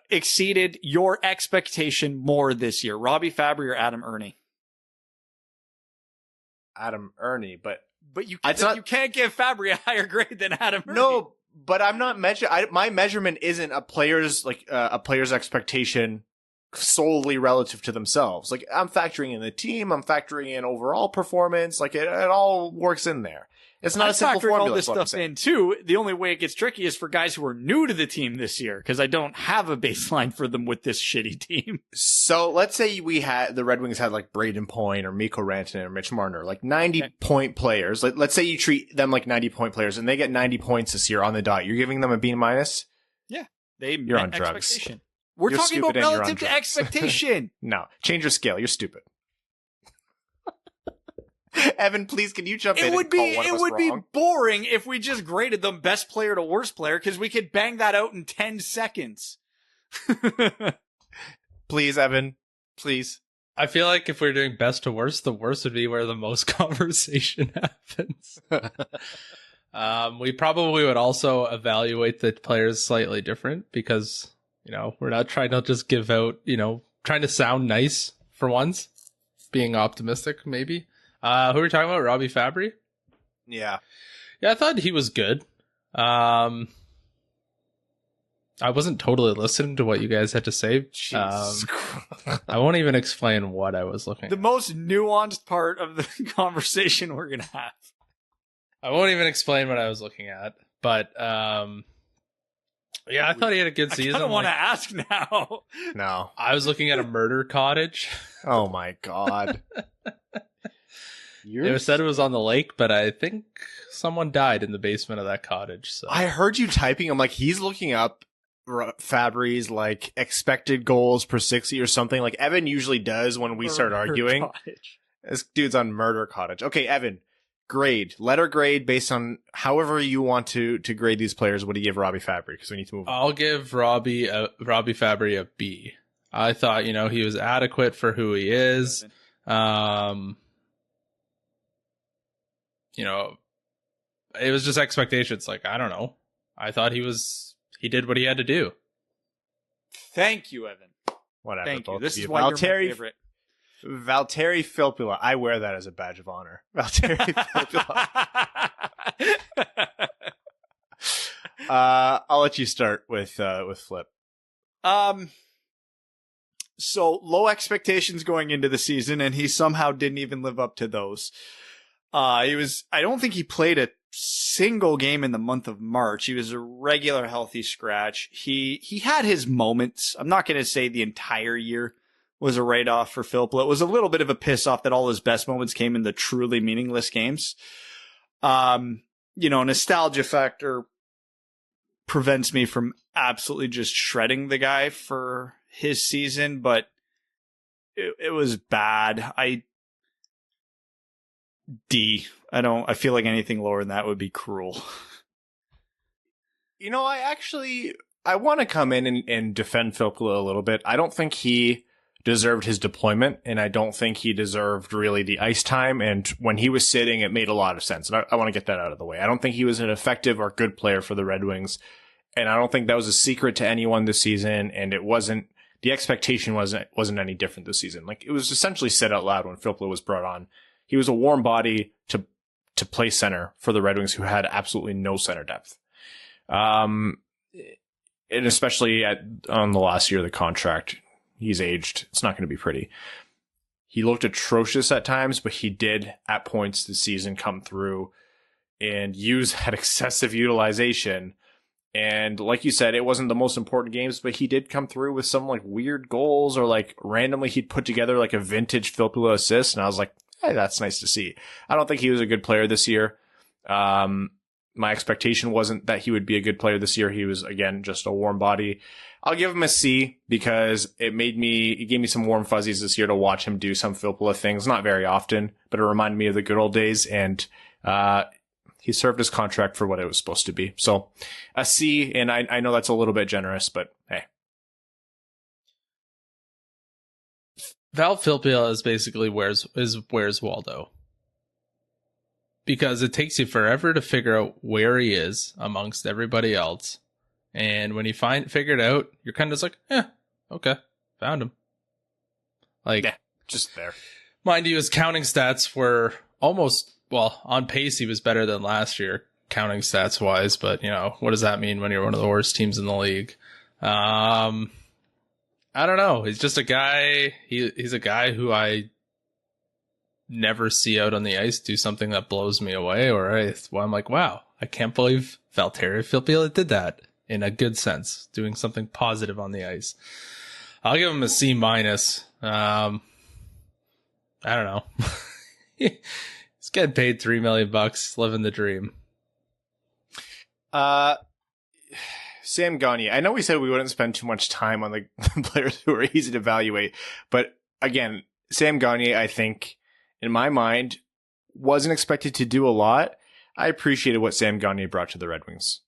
exceeded your expectation more this year, Robbie Fabry or Adam Ernie? Adam Ernie, but you can't give Fabry a higher grade than Adam Ernie. No, but I'm not my measurement isn't a player's expectation solely relative to themselves. Like I'm factoring in the team, I'm factoring in overall performance. Like it all works in there. It's not a simple formula. All this stuff in too. The only way it gets tricky is for guys who are new to the team this year because I don't have a baseline for them with this shitty team. So let's say the Red Wings had like Braden Point or Mikko Rantanen or Mitch Marner, like 90-point players. Let's say you treat them like 90-point players and they get 90 points this year on the dot. You're giving them a B minus? Yeah. You're on drugs. We're talking about relative to expectation. No, change your scale. You're stupid. Evan, please, can you jump in? It would be boring if we just graded them best player to worst player because we could bang that out in 10 seconds. Please, Evan, please. I feel like if we're doing best to worst, the worst would be where the most conversation happens. We probably would also evaluate the players slightly different because, we're not trying to just give out, trying to sound nice for once, being optimistic maybe. Who are we talking about? Robbie Fabry? Yeah. Yeah, I thought he was good. I wasn't totally listening to what you guys had to say. I won't even explain what I was looking at. The most nuanced part of the conversation we're going to have. I won't even explain what I was looking at. But, yeah, I thought he had a good season. I don't want to ask now. No. I was looking at a murder cottage. Oh, my God. It was said it was on the lake, but I think someone died in the basement of that cottage. So I heard you typing. I'm like, he's looking up Fabry's like expected goals per 60 or something like Evan usually does when we start arguing. Cottage. This dude's on Murder Cottage. Okay, Evan, letter grade based on however you want to grade these players. What do you give Robbie Fabry? Because we need to move on. I'll give Robbie Fabry a B. I thought, he was adequate for who he is. It was just expectations. Like, I don't know. I thought he did what he had to do. Thank you, Evan. Whatever. Thank you. This is why you're my favorite. Valtteri Filppula. I wear that as a badge of honor. Valtteri Filppula. I'll let you start with Flip. So low expectations going into the season, and he somehow didn't even live up to those. I don't think he played a single game in the month of March. He was a regular healthy scratch. He had his moments. I'm not going to say the entire year was a write-off for Filppula. It was a little bit of a piss-off that all his best moments came in the truly meaningless games. Nostalgia factor prevents me from absolutely just shredding the guy for his season, but it was bad. I feel like anything lower than that would be cruel. I want to come in and defend Filppula a little bit. I don't think he deserved his deployment, and I don't think he deserved really the ice time. And when he was sitting, it made a lot of sense. And I want to get that out of the way. I don't think he was an effective or good player for the Red Wings. And I don't think that was a secret to anyone this season. And the expectation wasn't any different this season. Like, it was essentially said out loud when Filppula was brought on. He was a warm body to play center for the Red Wings, who had absolutely no center depth. And especially on the last year of the contract, he's aged. It's not going to be pretty. He looked atrocious at times, but he did at points this season come through and use that excessive utilization. And like you said, it wasn't the most important games, but he did come through with some like weird goals, or like randomly he'd put together like a vintage Filppula assist. And I was like, hey, that's nice to see. I don't think he was a good player this year. My expectation wasn't that he would be a good player this year. He was, again, just a warm body. I'll give him a C because it gave me some warm fuzzies this year to watch him do some Filppula things. Not very often, but it reminded me of the good old days. And, he served his contract for what it was supposed to be. So a C, and I know that's a little bit generous, but hey. Val Filppula is basically where's Waldo. Because it takes you forever to figure out where he is amongst everybody else. And when you figure it out, you're kind of just like, okay, found him. Like, yeah, just there. Mind you, his counting stats were almost, on pace, he was better than last year, counting stats wise. But, what does that mean when you're one of the worst teams in the league? I don't know. He's just a guy. He's a guy who I never see out on the ice do something that blows me away, I'm like, wow, I can't believe Valtteri Filppula did that in a good sense, doing something positive on the ice. I'll give him a C-. I don't know. He's getting paid $3 million, living the dream. Sam Ghani. I know we said we wouldn't spend too much time on the players who are easy to evaluate, but again, Sam Ghani, I think, in my mind, wasn't expected to do a lot. I appreciated what Sam Ghani brought to the Red Wings.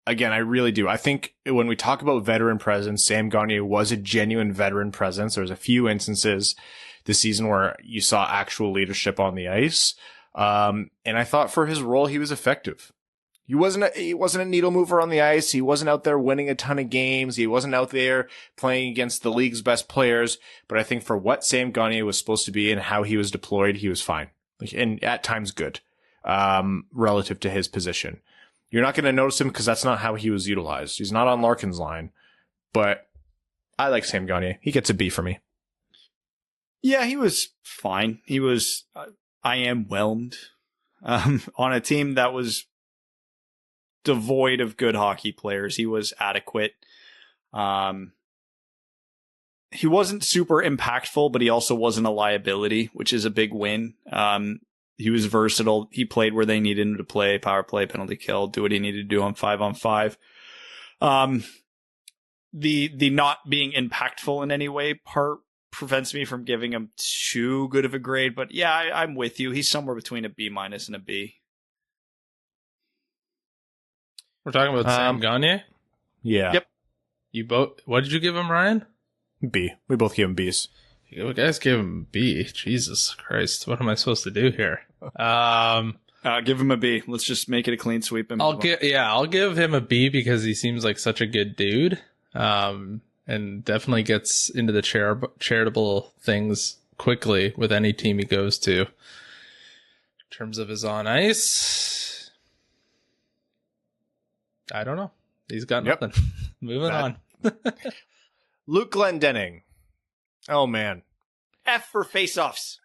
Again, I really do. I think when we talk about veteran presence, Sam Ghani was a genuine veteran presence. There's a few instances this season where you saw actual leadership on the ice. And I thought for his role, he was effective. He wasn't a needle mover on the ice. He wasn't out there winning a ton of games. He wasn't out there playing against the league's best players. But I think for what Sam Gagner was supposed to be and how he was deployed, he was fine. And at times good, relative to his position. You're not going to notice him because that's not how he was utilized. He's not on Larkin's line. But I like Sam Gagner. He gets a B for me. Yeah, he was fine. He was, I am whelmed on a team that was devoid of good hockey players. He was adequate. He wasn't super impactful, but he also wasn't a liability, which is a big win. He was versatile. He played where they needed him to play, power play, penalty kill, do what he needed to do on 5-on-5. The not being impactful in any way part prevents me from giving him too good of a grade, but yeah, I'm with you. He's somewhere between a B- and a B. We're talking about Sam Gagner? Yeah. Yep. You both, what did you give him, Ryan? B. We both give him Bs. You guys gave him B. Jesus Christ. What am I supposed to do here? Give him a B. Let's just make it a clean sweep. And I'll give him a B because he seems like such a good dude. And definitely gets into the charitable things quickly with any team he goes to. In terms of his on ice, I don't know. He's got nothing. Moving on. Luke Glendening. Oh, man. F for face-offs.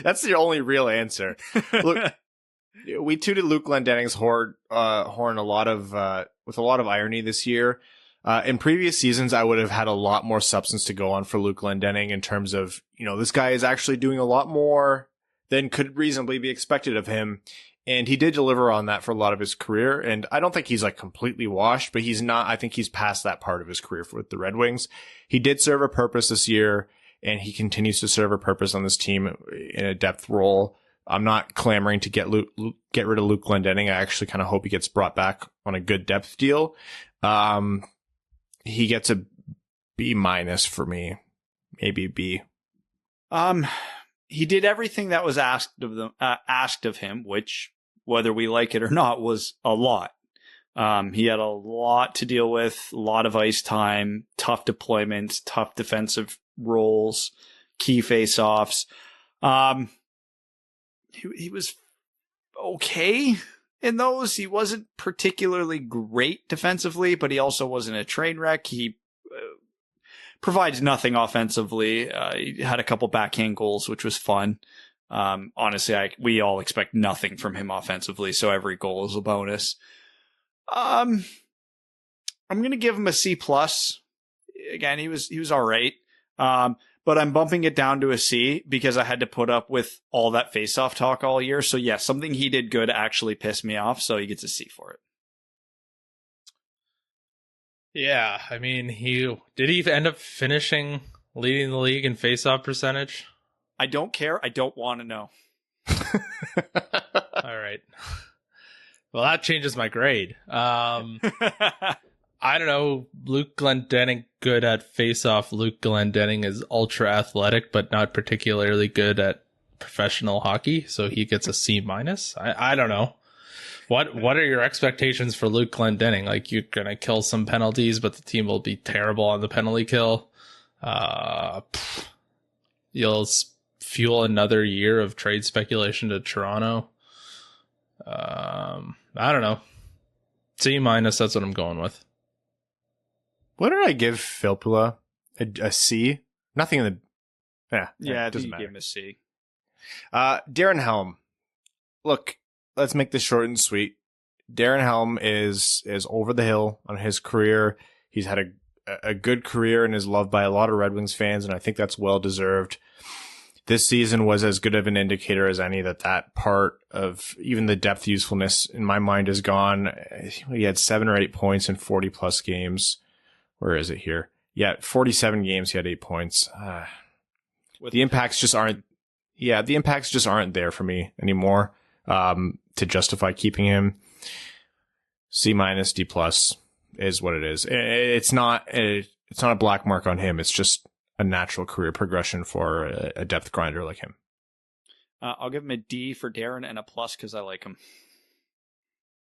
That's the only real answer. Look, we tooted Luke Glendening's horn with a lot of irony this year. In previous seasons, I would have had a lot more substance to go on for Luke Glendening in terms of, this guy is actually doing a lot more than could reasonably be expected of him. And he did deliver on that for a lot of his career. And I don't think he's like completely washed, but he's not. I think he's past that part of his career with the Red Wings. He did serve a purpose this year, and he continues to serve a purpose on this team in a depth role. I'm not clamoring to get rid of Luke Glendening. I actually kind of hope he gets brought back on a good depth deal. He gets a B- for me, maybe B. He did everything that was asked of him, which, whether we like it or not, was a lot. He had a lot to deal with, a lot of ice time, tough deployments, tough defensive roles, key face-offs. He was okay in those. He wasn't particularly great defensively, but he also wasn't a train wreck. He provides nothing offensively. He had a couple backhand goals, which was fun. Honestly, we all expect nothing from him offensively, so every goal is a bonus. I'm going to give him a C+. Again, he was all right. But I'm bumping it down to a C because I had to put up with all that face-off talk all year. So yeah, something he did good actually pissed me off, so he gets a C for it. Yeah, I mean, did he end up finishing leading the league in face-off percentage? I don't care. I don't want to know. All right. Well, that changes my grade. I don't know. Luke Glendening good at face-off. Luke Glendening is ultra athletic, but not particularly good at professional hockey, so he gets a C-. I don't know. What are your expectations for Luke Glendening? Like, you're going to kill some penalties, but the team will be terrible on the penalty kill. You'll fuel another year of trade speculation to Toronto. I don't know. C-, that's what I'm going with. What did I give Filppula? A C? Nothing in the... Yeah, it doesn't matter. Give him a C. Darren Helm. Look, let's make this short and sweet. Darren Helm is over the hill on his career. He's had a good career and is loved by a lot of Red Wings fans, and I think that's well deserved. This season was as good of an indicator as any that part of even the depth usefulness in my mind is gone. He had 7 or 8 points in 40 plus games. Where is it here? Yeah, 47 games. He had 8 points. The impacts just aren't. Yeah, the impacts just aren't there for me anymore. To justify keeping him. C-, D+ is what it is. It's not a black mark on him. It's just a natural career progression for a depth grinder like him. I'll give him a D for Darren and a plus because I like him.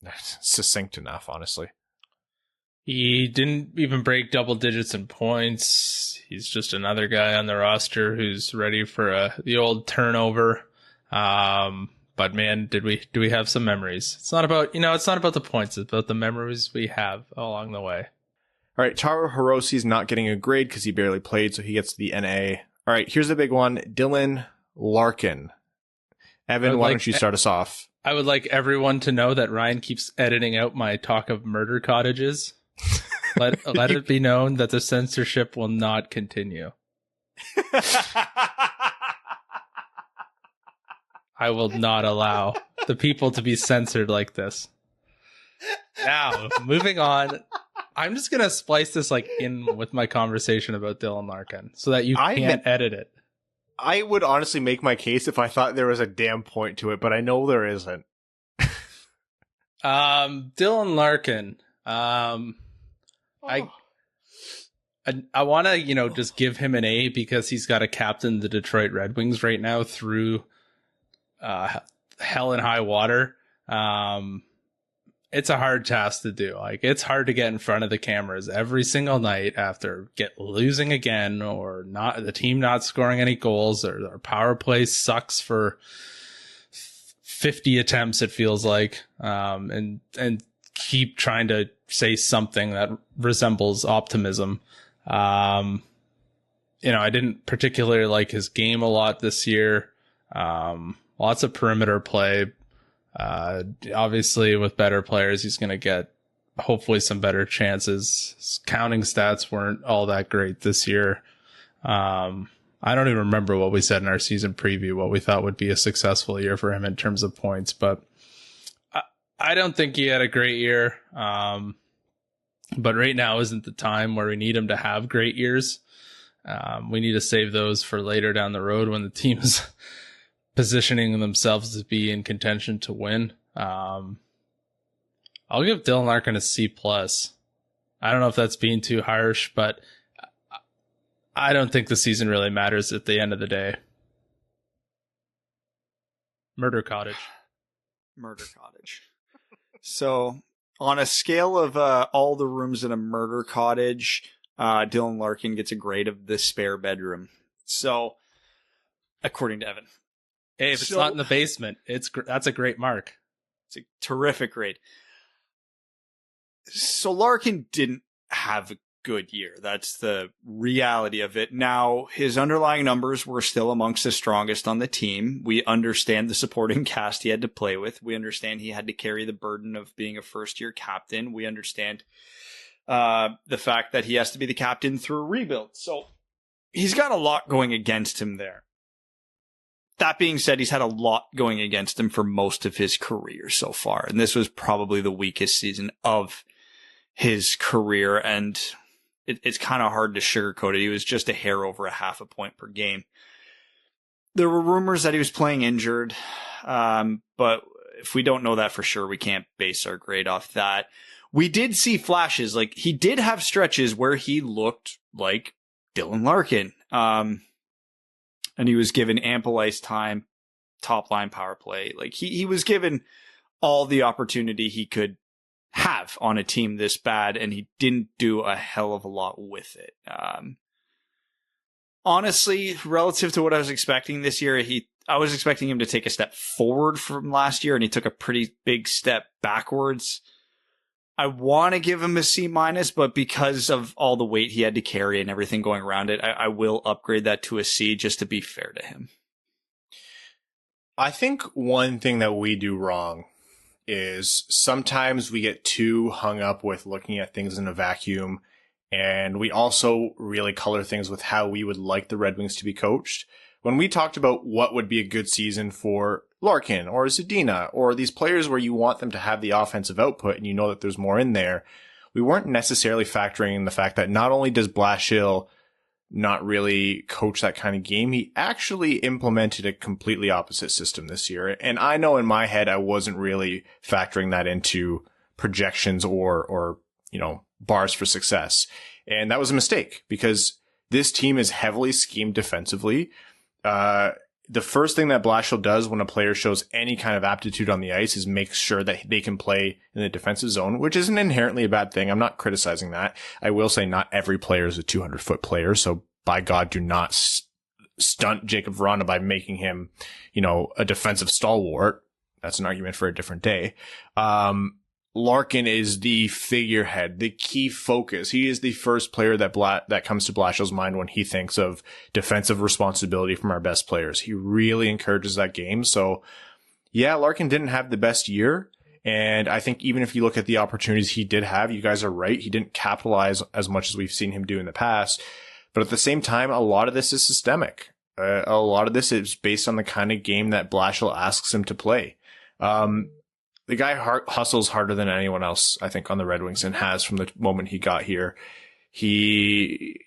That's succinct enough, honestly. He didn't even break double digits in points. He's just another guy on the roster who's ready for the old turnover. But man, do we have some memories? It's not about the points. It's about the memories we have along the way. All right, Taro Hiroshi's not getting a grade because he barely played, so he gets the NA. All right, here's the big one. Dylan Larkin. Evan, why don't you start us off? I would like everyone to know that Ryan keeps editing out my talk of murder cottages. Let it be known that the censorship will not continue. I will not allow the people to be censored like this. Now, moving on. I'm just going to splice this in with my conversation about Dylan Larkin so that you can't edit it. I would honestly make my case if I thought there was a damn point to it, but I know there isn't. Dylan Larkin. I want to, just give him an A because he's got to captain the Detroit Red Wings right now through hell and high water. It's a hard task to do. It's hard to get in front of the cameras every single night after losing again or not the team not scoring any goals or our power play sucks for 50 attempts, it feels like, and keep trying to say something that resembles optimism. I didn't particularly like his game a lot this year. Lots of perimeter play. Obviously with better players, he's going to get hopefully some better chances. His counting stats weren't all that great this year. I don't even remember what we said in our season preview, what we thought would be a successful year for him in terms of points, but I don't think he had a great year. But right now isn't the time where we need him to have great years. We need to save those for later down the road when the team's positioning themselves to be in contention to win. I'll give Dylan Larkin a C+. I don't know if that's being too harsh, but I don't think the season really matters at the end of the day. Murder Cottage. So on a scale of all the rooms in a murder cottage, Dylan Larkin gets a grade of the spare bedroom. So according to Evan. Hey, if it's not in the basement, that's a great mark. It's a terrific grade. So Larkin didn't have a good year. That's the reality of it. Now, his underlying numbers were still amongst the strongest on the team. We understand the supporting cast he had to play with. We understand he had to carry the burden of being a first-year captain. We understand the fact that he has to be the captain through a rebuild. So he's got a lot going against him there. That being said, he's had a lot going against him for most of his career so far. And this was probably the weakest season of his career. And it's kind of hard to sugarcoat it. He was just a hair over a half a point per game. There were rumors that he was playing injured. But if we don't know that for sure, we can't base our grade off that. We did see flashes. He did have stretches where he looked like Dylan Larkin. And he was given ample ice time, top line power play. He was given all the opportunity he could have on a team this bad, and he didn't do a hell of a lot with it. Honestly, relative to what I was expecting this year, I was expecting him to take a step forward from last year, and he took a pretty big step backwards. I want to give him a C-, but because of all the weight he had to carry and everything going around it, I will upgrade that to a C just to be fair to him. I think one thing that we do wrong is sometimes we get too hung up with looking at things in a vacuum, and we also really color things with how we would like the Red Wings to be coached. When we talked about what would be a good season for Larkin or Zedina or these players where you want them to have the offensive output and you know that there's more in there, we weren't necessarily factoring in the fact that not only does Blashill not really coach that kind of game, he actually implemented a completely opposite system this year. And I know in my head I wasn't really factoring that into projections or bars for success. And that was a mistake because this team is heavily schemed defensively. The first thing that Blashill does when a player shows any kind of aptitude on the ice is make sure that they can play in the defensive zone, which isn't inherently a bad thing. I'm not criticizing that. I will say not every player is a 200-foot player. So by God, do not stunt Jacob Vrana by making him, a defensive stalwart. That's an argument for a different day. Larkin is the figurehead, the key focus. He is the first player that comes to Blashill's mind when he thinks of defensive responsibility from our best players. He really encourages that game. So yeah, Larkin didn't have the best year. And I think even if you look at the opportunities he did have, you guys are right. He didn't capitalize as much as we've seen him do in the past. But at the same time, a lot of this is systemic. A lot of this is based on the kind of game that Blashill asks him to play. The guy hustles harder than anyone else, I think, on the Red Wings and has from the moment he got here. He's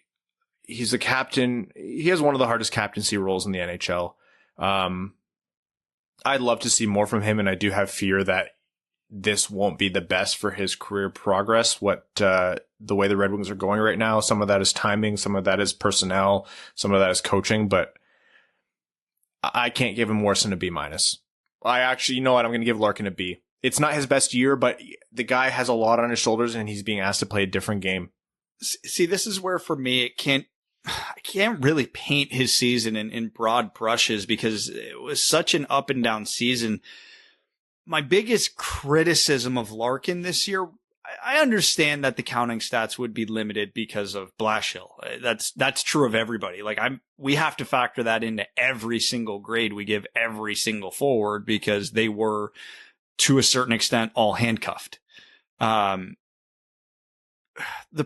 the captain. He has one of the hardest captaincy roles in the NHL. I'd love to see more from him, and I do have fear that this won't be the best for his career progress. The way the Red Wings are going right now, some of that is timing, some of that is personnel, some of that is coaching, but I can't give him worse than a B-. You know what? I'm going to give Larkin a B. It's not his best year, but the guy has a lot on his shoulders and he's being asked to play a different game. See, this is where for me, I can't really paint his season in broad brushes because it was such an up and down season. My biggest criticism of Larkin this year, I understand that the counting stats would be limited because of Blashill. That's true of everybody. We have to factor that into every single grade we give every single forward because they were, to a certain extent, all handcuffed. The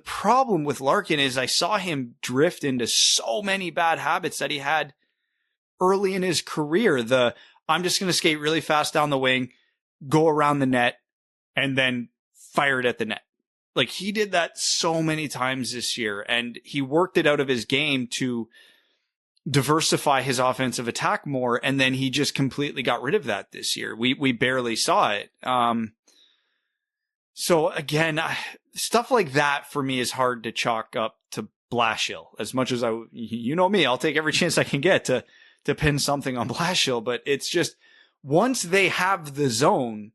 problem with Larkin is I saw him drift into so many bad habits that he had early in his career. I'm just going to skate really fast down the wing, go around the net, and then fire it at the net. He did that so many times this year, and he worked it out of his game to diversify his offensive attack more, and then he just completely got rid of that this year. We barely saw it. So again, stuff like that for me is hard to chalk up to Blashill. As much as you know me, I'll take every chance I can get to pin something on Blashill, but it's just once they have the zone,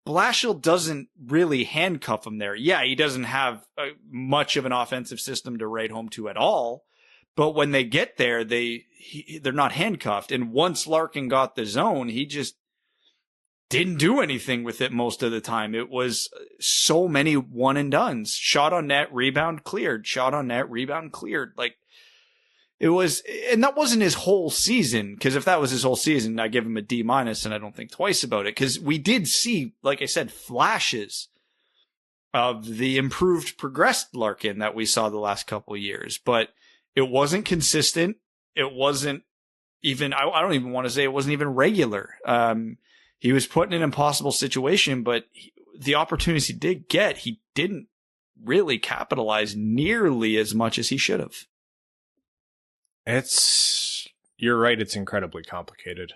Blashill doesn't really handcuff him there. Yeah, he doesn't have much of an offensive system to write home to at all. But when they get there, they're not handcuffed. And once Larkin got the zone, he just didn't do anything with it most of the time. It was so many one and dones. Shot on net, rebound cleared. Shot on net, rebound cleared. It was, and that wasn't his whole season. Because if that was his whole season, I give him a D-, and I don't think twice about it. Because we did see, like I said, flashes of the improved, progressed Larkin that we saw the last couple of years. But it wasn't consistent. It wasn't even, I don't even want to say it wasn't even regular. He was put in an impossible situation, but the opportunities he did get, he didn't really capitalize nearly as much as he should have. You're right. It's incredibly complicated.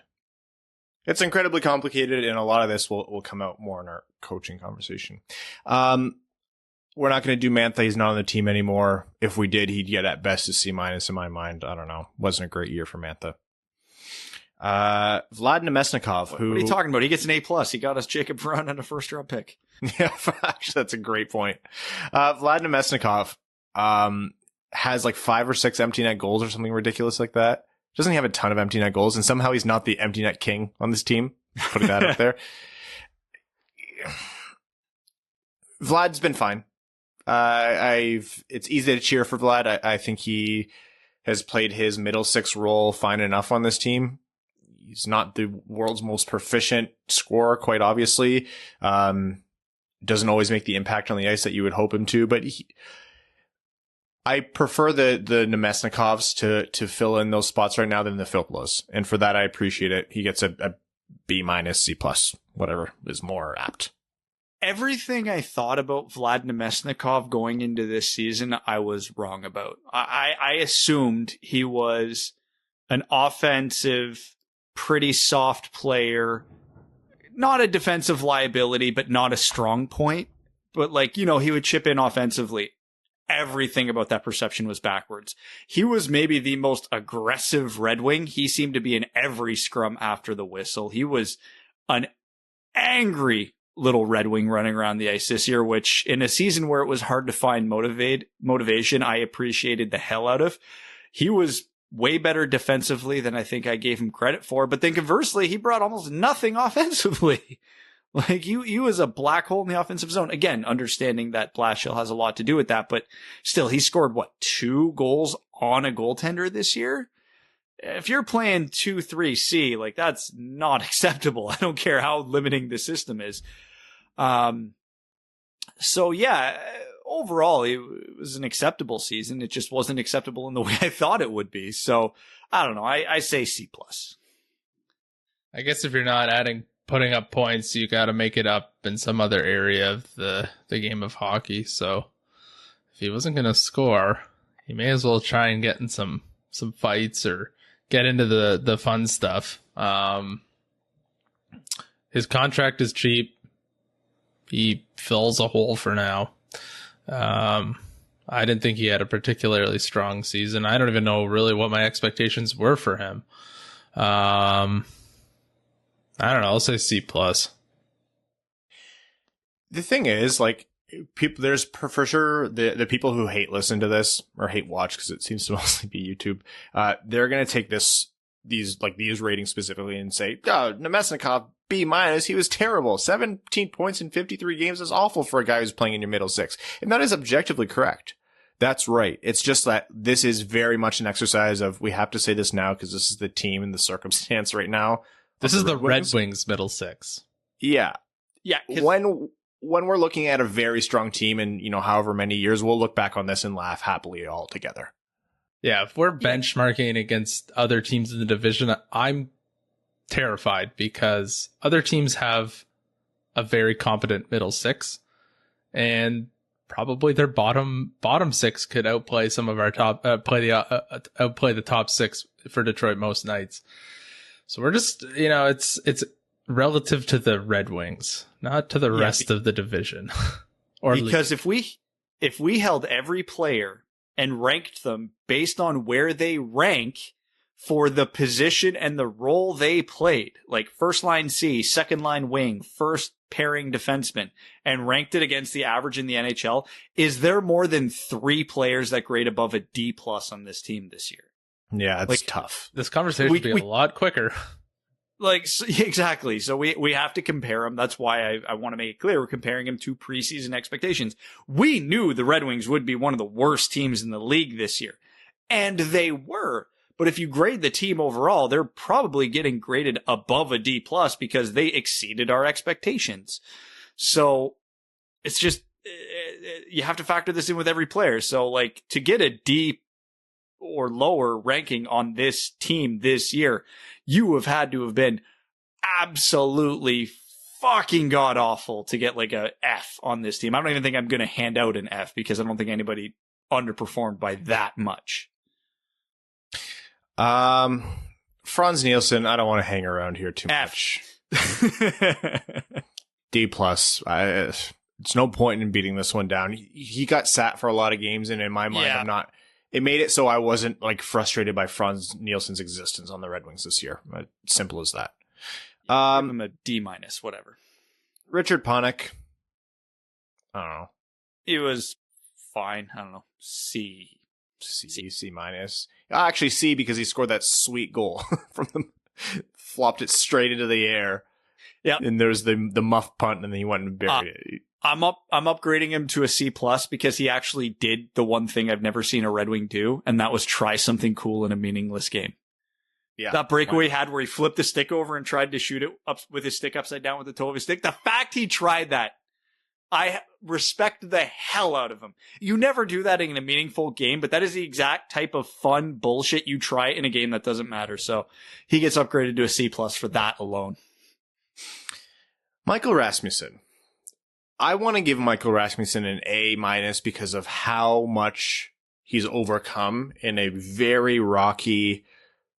And a lot of this will come out more in our coaching conversation. We're not going to do Mantha. He's not on the team anymore. If we did, he'd get at best a C- in my mind. I don't know. Wasn't a great year for Mantha. Vladimir Messnikov, who... What are you talking about? He gets an A+. He got us Jacob Vrana and a first-round pick. Yeah, actually, that's a great point. Vladimir Messnikov has 5 or 6 empty net goals or something ridiculous like that. Doesn't he have a ton of empty net goals? And somehow he's not the empty net king on this team. Putting that up there. Vlad's been fine. It's easy to cheer for Vlad. I think he has played his middle six role fine enough on this team. He's not the world's most proficient scorer, quite obviously. Doesn't always make the impact on the ice that you would hope him to, but I prefer the Nemesnikovs to fill in those spots right now than the Filpplas. And for that, I appreciate it. He gets a B-, C+, whatever is more apt. Everything I thought about Vladimir Messnikov going into this season, I was wrong about. I assumed he was an offensive, pretty soft player, not a defensive liability, but not a strong point. But he would chip in offensively. everything about that perception was backwards. He was maybe the most aggressive Red Wing. He seemed to be in every scrum after the whistle. He was an angry little Red Wing running around the ice this year, which in a season where it was hard to find motivation, I appreciated the hell out of. He was way better defensively than I think I gave him credit for. But then conversely, he brought almost nothing offensively. Like, he was a black hole in the offensive zone. Again, understanding that Blashill has a lot to do with that, but still, he scored, 2 goals on a goaltender this year? If you're playing 2-3-C, like, that's not acceptable. I don't care how limiting the system is. So yeah, overall, it was an acceptable season. It just wasn't acceptable in the way I thought it would be. So, I don't know. I say C+. I guess if you're not putting up points, you got to make it up in some other area of the game of hockey. So if he wasn't going to score, he may as well try and get in some fights or get into the fun stuff. His contract is cheap. He fills a hole for now. I didn't think he had a particularly strong season. I don't even know really what my expectations were for him. I don't know. I'll say C+. The thing is, like, people, there's for sure the people who hate listen to this or hate watch, because it seems to mostly be YouTube. They're going to take these ratings specifically and say, oh, Messnikov, B-. He was terrible. 17 points in 53 games is awful for a guy who's playing in your middle six. And that is objectively correct. That's right. It's just that this is very much an exercise of, we have to say this now because this is the team and the circumstance right now. This is the Red Wings middle six. Yeah. Yeah. When we're looking at a very strong team in, however many years, we'll look back on this and laugh happily all together. Yeah. If we're benchmarking against other teams in the division, I'm terrified because other teams have a very competent middle six, and probably their bottom six could outplay some of our top, outplay the top six for Detroit most nights. So we're just, it's relative to the Red Wings, not to the rest of the division. Because if we held every player and ranked them based on where they rank for the position and the role they played, like first line C, second line wing, first pairing defenseman, and ranked it against the average in the NHL, is there more than 3 players that grade above a D+ on this team this year? Yeah, it's tough. This conversation would be a lot quicker. Exactly. So we have to compare them. That's why I want to make it clear we're comparing them to preseason expectations. We knew the Red Wings would be one of the worst teams in the league this year, and they were. But if you grade the team overall, they're probably getting graded above a D+ because they exceeded our expectations. So it's just, you have to factor this in with every player. So like, to get a D or lower ranking on this team this year, you have had to have been absolutely fucking god awful to get like a F on this team. I don't even think I'm going to hand out an F because I don't think anybody underperformed by that much. Franz Nielsen, I don't want to hang around here too much. D+. It's no point in beating this one down. He got sat for a lot of games, and in my mind, it made it so I wasn't like frustrated by Franz Nielsen's existence on the Red Wings this year. Simple as that. Give him a D-, whatever. Richard Panik, I don't know. He was fine. I don't know. C-. Actually, C, because he scored that sweet goal from them, flopped it straight into the air. Yeah, and there's the muff punt, and then he went and buried it. I'm upgrading him to a C+ because he actually did the one thing I've never seen a Red Wing do, and that was try something cool in a meaningless game. Yeah, that breakaway he had where he flipped the stick over and tried to shoot it up with his stick upside down with the toe of his stick. The fact he tried that, I respect the hell out of him. You never do that in a meaningful game, but that is the exact type of fun bullshit you try in a game that doesn't matter. So he gets upgraded to a C+ for that alone. Michael Rasmussen. I want to give Michael Rasmussen an A- because of how much he's overcome in a very rocky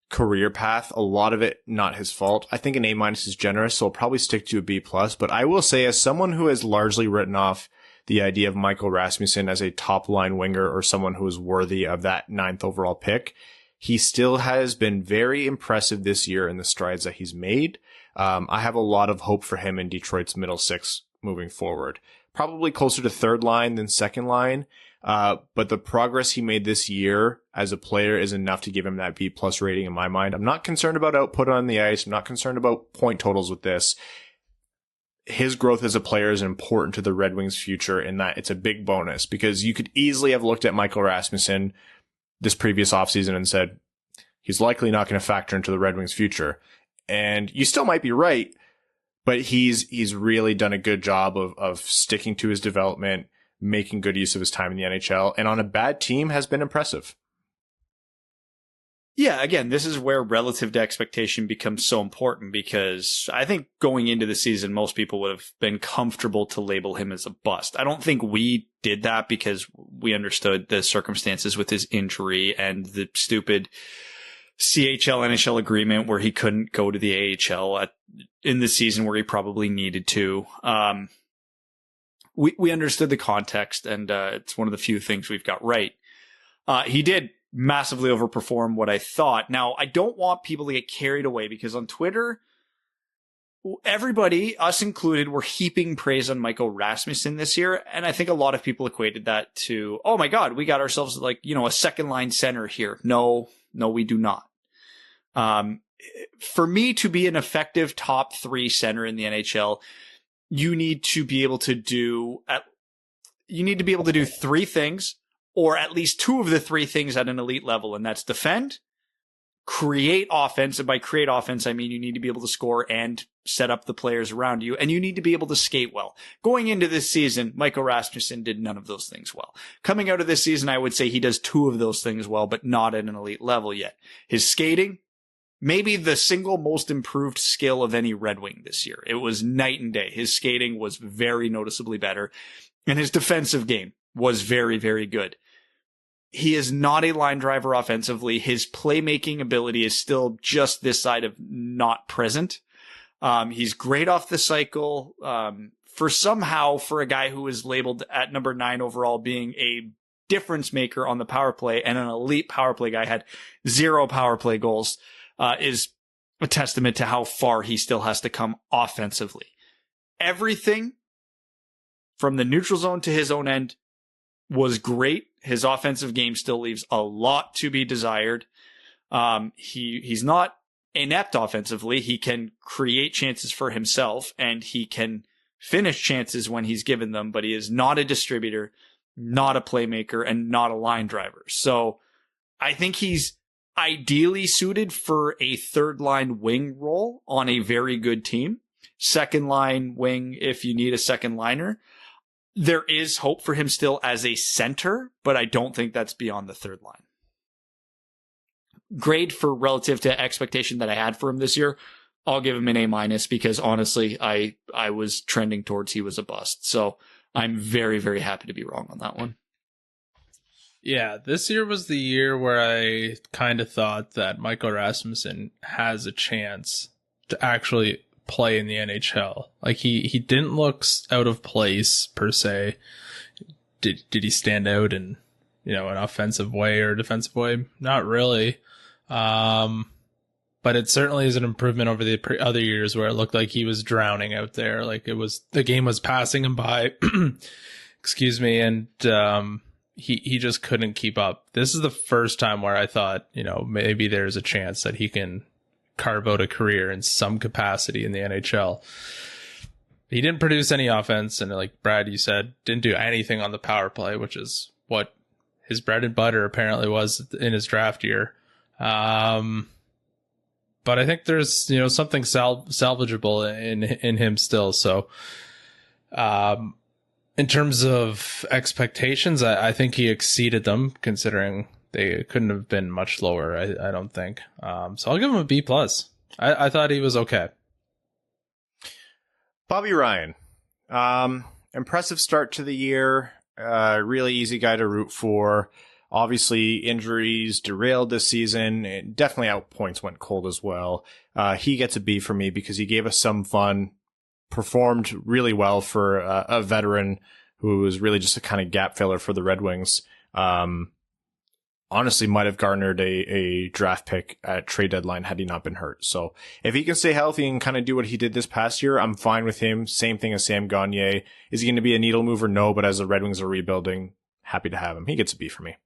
career path. A lot of it not his fault. I think an A- is generous, so I'll probably stick to a B+. But I will say, as someone who has largely written off the idea of Michael Rasmussen as a top line winger or someone who is worthy of that 9th overall pick. He still has been very impressive this year in the strides that he's made. I have a lot of hope for him in Detroit's middle six moving forward. Probably closer to third line than second line. But the progress he made this year as a player is enough to give him that B+ rating in my mind. I'm not concerned about output on the ice. I'm not concerned about point totals with this. His growth as a player is important to the Red Wings' future in that it's a big bonus, because you could easily have looked at Michael Rasmussen this previous offseason and said, he's likely not going to factor into the Red Wings' future. And you still might be right, but he's really done a good job of sticking to his development, making good use of his time in the NHL, and on a bad team has been impressive. Yeah, again, this is where relative to expectation becomes so important, because I think going into the season, most people would have been comfortable to label him as a bust. I don't think we did that because we understood the circumstances with his injury and the stupid CHL NHL agreement where he couldn't go to the AHL in the season where he probably needed to. We understood the context, and it's one of the few things we've got right. He did massively overperform what I thought. Now, I don't want people to get carried away, because on Twitter, everybody, us included, were heaping praise on Michael Rasmussen this year. And I think a lot of people equated that to, oh my God, we got ourselves a second line center here. No, we do not. For me to be an effective top 3 center in the NHL, you need to be able to do 3 things, or at least 2 of the 3 things at an elite level. And that's defend, create offense. And by create offense, I mean, you need to be able to score and set up the players around you. And you need to be able to skate well. Going into this season, Michael Rasmussen did none of those things well. Coming out of this season, I would say he does 2 of those things well, but not at an elite level yet. His skating, maybe the single most improved skill of any Red Wing this year. It was night and day. His skating was very noticeably better, and his defensive game was very, very good. He is not a line driver offensively. His playmaking ability is still just this side of not present. He's great off the cycle. For a guy who is labeled at number 9 overall being a difference maker on the power play, and an elite power play guy, had 0 power play goals, is a testament to how far he still has to come offensively. Everything from the neutral zone to his own end was great. His offensive game still leaves a lot to be desired. He's not inept offensively. He can create chances for himself, and he can finish chances when he's given them, but he is not a distributor, not a playmaker, and not a line driver. So I think he's ideally suited for a third line wing role on a very good team. Second line wing if you need a second liner. There is hope for him still as a center, but I don't think that's beyond the third line. Grade for relative to expectation that I had for him this year, I'll give him an A-, because honestly, I was trending towards he was a bust. So I'm very, very happy to be wrong on that one. Yeah, this year was the year where I kind of thought that Michael Rasmussen has a chance to actually play in the NHL. Like he didn't look out of place per se. Did he stand out in an offensive way or defensive way? Not really. But it certainly is an improvement over the other years where it looked like he was drowning out there. Like the game was passing him by. Excuse me, and he just couldn't keep up. This is the first time where I thought, maybe there's a chance that he can carve out a career in some capacity in the NHL. He didn't produce any offense, and like Brad, you said, didn't do anything on the power play, which is what his bread and butter apparently was in his draft year. But I think there's something salvageable in him still. So in terms of expectations, I think he exceeded them, considering they couldn't have been much lower, I don't think. So I'll give him a B+. I thought he was okay. Bobby Ryan. Impressive start to the year. Really easy guy to root for. Obviously, injuries derailed this season. And definitely out points went cold as well. He gets a B for me because he gave us some fun, performed really well for a veteran who was really just a kind of gap filler for the Red Wings, honestly might have garnered a draft pick at trade deadline had he not been hurt. So if he can stay healthy and kind of do what he did this past year, I'm fine with him. Same thing as Sam Gagner. Is he going to be a needle mover? No, but as the Red Wings are rebuilding, happy to have him. He gets a B for me.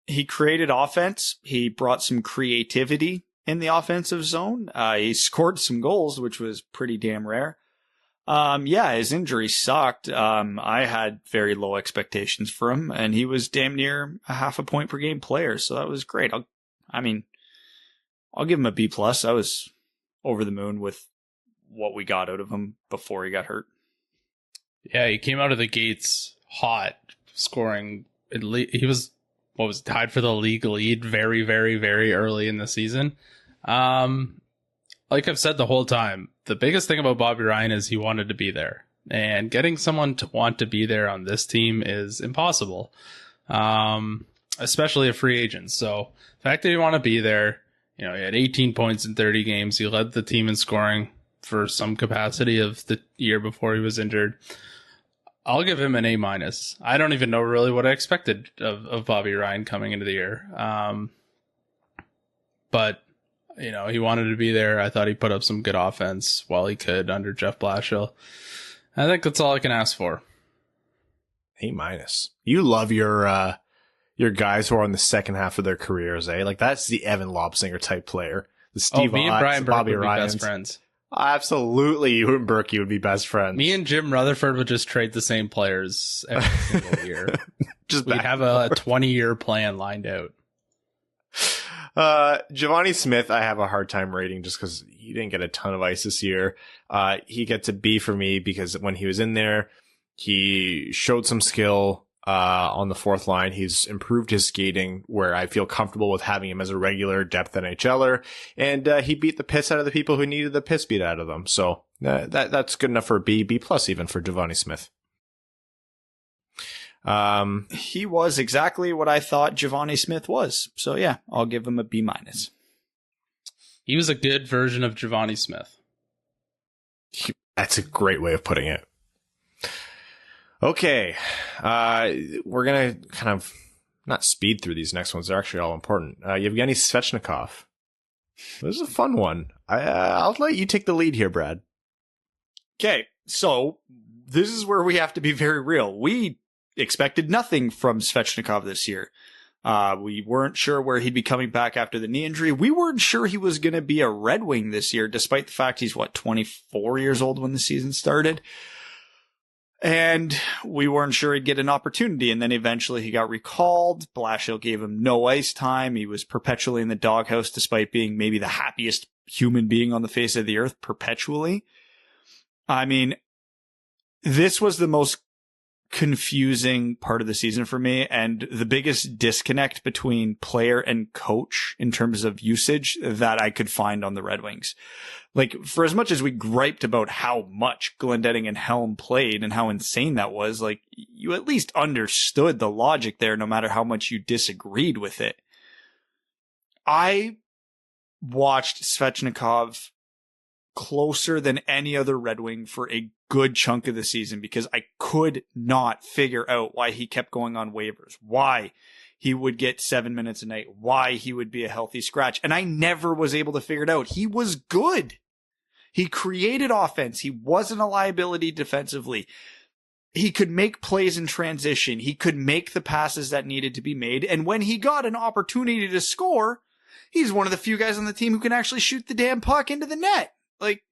He created offense. He brought some creativity in the offensive zone. He scored some goals, which was pretty damn rare. His injury sucked. I had very low expectations for him, and he was damn near a half a point per game player, so that was great. I'll give him a B+. I was over the moon with what we got out of him before he got hurt. Yeah, he came out of the gates hot, scoring. He was tied for the league lead very, very, very early in the season. Like I've said the whole time, the biggest thing about Bobby Ryan is he wanted to be there. And getting someone to want to be there on this team is impossible, especially a free agent. So the fact that you want to be there, he had 18 points in 30 games. He led the team in scoring for some capacity of the year before he was injured. I'll give him an A-. I don't even know really what I expected of Bobby Ryan coming into the year. But he wanted to be there. I thought he put up some good offense while he could under Jeff Blashill. I think that's all I can ask for. A-. You love your guys who are on the second half of their careers, eh? Like that's the Evan Lobsinger type player. The Steve me and Brian Burke Bobby would be Ryans. best friends. Absolutely, you and Berkey would be best friends. Me and Jim Rutherford would just trade the same players every single year. We'd have a 20-year plan lined out. Giovanni Smith, I have a hard time rating just because he didn't get a ton of ice this year. He gets a B for me because when he was in there, he showed some skill on the fourth line. He's improved his skating where I feel comfortable with having him as a regular depth NHLer. And he beat the piss out of the people who needed the piss beat out of them. So that's good enough for a B, B+ even for Giovanni Smith. He was exactly what I thought Giovanni Smith was. So yeah, I'll give him a B-. He was a good version of Giovanni Smith. That's a great way of putting it. Okay. We're going to kind of not speed through these next ones. They're actually all important. Yevgeny Svechnikov. This is a fun one. I'll let you take the lead here, Brad. Okay. So this is where we have to be very real. We expected nothing from Svechnikov this year. We weren't sure where he'd be coming back after the knee injury. We weren't sure he was going to be a Red Wing this year, despite the fact he's 24 years old when the season started. And we weren't sure he'd get an opportunity. And then eventually he got recalled. Blashill gave him no ice time. He was perpetually in the doghouse, despite being maybe the happiest human being on the face of the earth perpetually. I mean, this was the most confusing part of the season for me, and the biggest disconnect between player and coach in terms of usage that I could find on the Red Wings. Like, for as much as we griped about how much Glendening and Helm played and how insane that was, like, you at least understood the logic there, no matter how much you disagreed with it. I watched Svechnikov closer than any other Red Wing for a good chunk of the season because I could not figure out why he kept going on waivers, why he would get 7 minutes a night, why he would be a healthy scratch. And I never was able to figure it out. He was good. He created offense. He wasn't a liability defensively. He could make plays in transition. He could make the passes that needed to be made. And when he got an opportunity to score, he's one of the few guys on the team who can actually shoot the damn puck into the net. Like,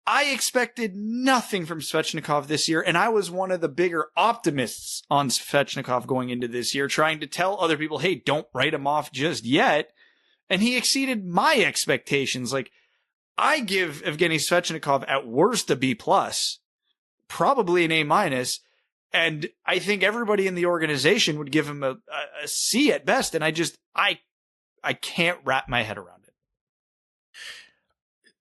I expected nothing from Svechnikov this year, and I was one of the bigger optimists on Svechnikov going into this year, trying to tell other people, hey, don't write him off just yet. And he exceeded my expectations. Like, I give Evgeny Svechnikov at worst a B+, probably an A-, and I think everybody in the organization would give him a C at best, and I can't wrap my head around it.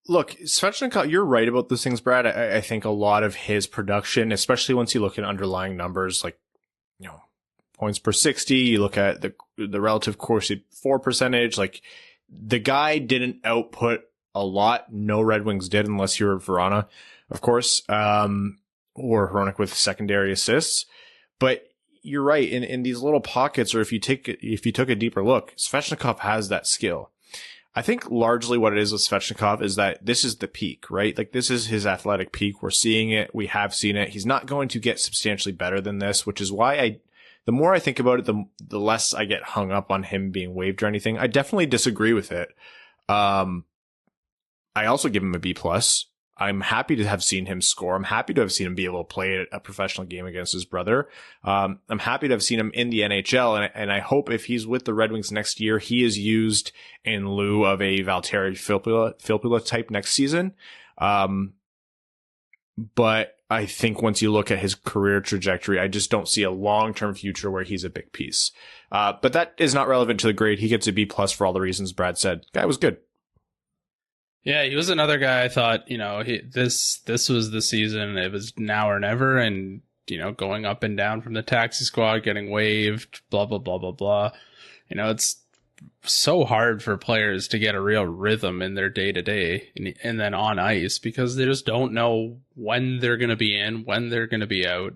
Look, Svechnikov, you're right about those things, Brad. I think a lot of his production, especially once you look at underlying numbers, like, points per 60, you look at the relative Corsi for percentage, like, the guy didn't output a lot. No Red Wings did, unless you're Vrana, of course. or Hronik with secondary assists. But you're right. In these little pockets, or if you took a deeper look, Svechnikov has that skill. I think largely what it is with Svechnikov is that this is the peak, right? Like, this is his athletic peak. We're seeing it. We have seen it. He's not going to get substantially better than this, which is why the more I think about it, the less I get hung up on him being waived or anything. I definitely disagree with it. I also give him a B+. I'm happy to have seen him score. I'm happy to have seen him be able to play a professional game against his brother. I'm happy to have seen him in the NHL, and I hope if he's with the Red Wings next year, he is used in lieu of a Valtteri Filppula type next season. But I think once you look at his career trajectory, I just don't see a long-term future where he's a big piece. But that is not relevant to the grade. He gets a B+ for all the reasons Brad said. Guy was good. Yeah, he was another guy I thought, this was the season. It was now or never, and, going up and down from the taxi squad, getting waived, blah, blah, blah, blah, blah. It's so hard for players to get a real rhythm in their day-to-day and then on ice, because they just don't know when they're going to be in, when they're going to be out.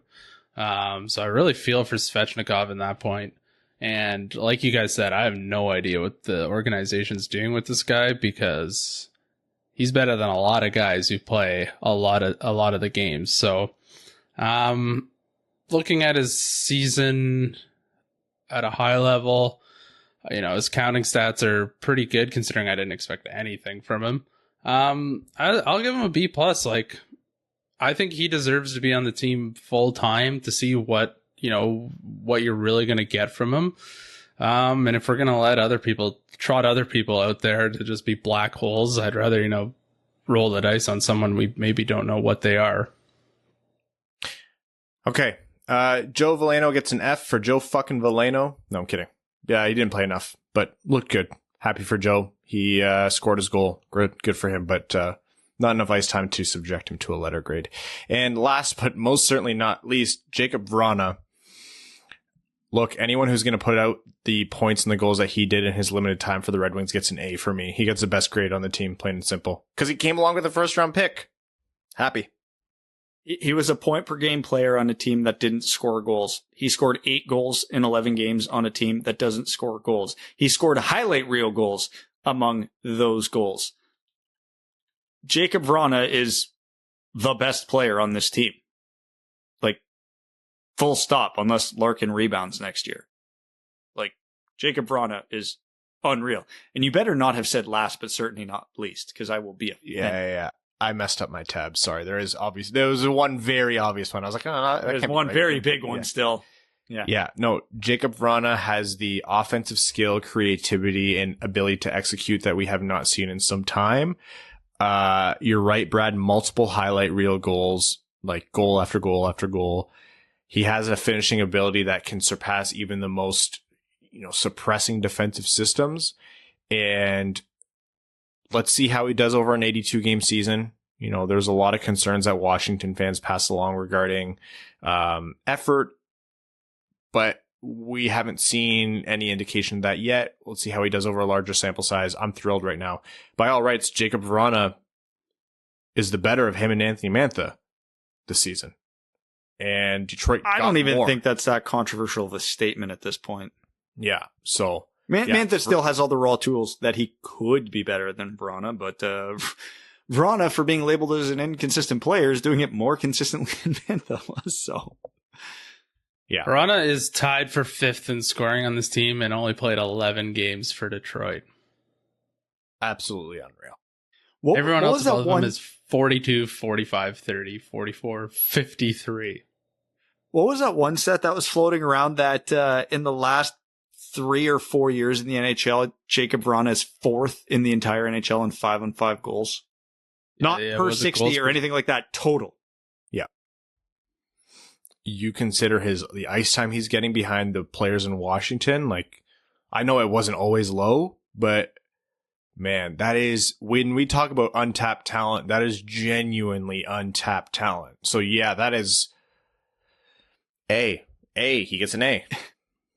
So I really feel for Svechnikov in that point. And like you guys said, I have no idea what the organization's doing with this guy, because he's better than a lot of guys who play a lot of the games. So, looking at his season at a high level, his counting stats are pretty good considering I didn't expect anything from him. I'll give him a B+. Like, I think he deserves to be on the team full time to see what you're really going to get from him. And if we're going to let trot other people out there to just be black holes, I'd rather, roll the dice on someone we maybe don't know what they are. Okay. Joe Valeno gets an F for Joe fucking Valeno. No, I'm kidding. Yeah, he didn't play enough, but looked good. Happy for Joe. He scored his goal. Good for him, but not enough ice time to subject him to a letter grade. And last but most certainly not least, Jacob Vrana. Look, anyone who's going to put out the points and the goals that he did in his limited time for the Red Wings gets an A for me. He gets the best grade on the team, plain and simple, because he came along with a first-round pick. Happy. He was a point-per-game player on a team that didn't score goals. He scored 8 goals in 11 games on a team that doesn't score goals. He scored highlight reel goals among those goals. Jacob Vrana is the best player on this team. Like, full stop, unless Larkin rebounds next year. Like, Jacob Vrana is unreal. And you better not have said last, but certainly not least, because I will be a Yeah. I messed up my tab. Sorry. There was one very obvious one. I was like, oh, there's one very big one still. Yeah. No, Jacob Vrana has the offensive skill, creativity, and ability to execute that we have not seen in some time. You're right, Brad. Multiple highlight reel goals, like goal after goal after goal. He has a finishing ability that can surpass even the most, suppressing defensive systems. And let's see how he does over an 82-game season. There's a lot of concerns that Washington fans pass along regarding effort, but we haven't seen any indication of that yet. Let's see how he does over a larger sample size. I'm thrilled right now. By all rights, Jacob Vrana is the better of him and Anthony Mantha this season. And Detroit I don't even think that's that controversial of a statement at this point. Yeah, so... Mantha still has all the raw tools that he could be better than Vrana, but Vrana, for being labeled as an inconsistent player, is doing it more consistently than Mantha was, so... Yeah. Vrana is tied for 5th in scoring on this team and only played 11 games for Detroit. Absolutely unreal. Everyone else above him is 42, 45, 30, 44, 53. What was that one set that was floating around that in the last 3 or 4 years in the NHL, Jacob Vrana is 4th in the entire NHL in 5-on-5 goals? Not per 60 or anything like that, total. Yeah. You consider the ice time he's getting behind the players in Washington. Like, I know it wasn't always low, but man, that is, when we talk about untapped talent, that is genuinely untapped talent. So yeah, that is A. He gets an A.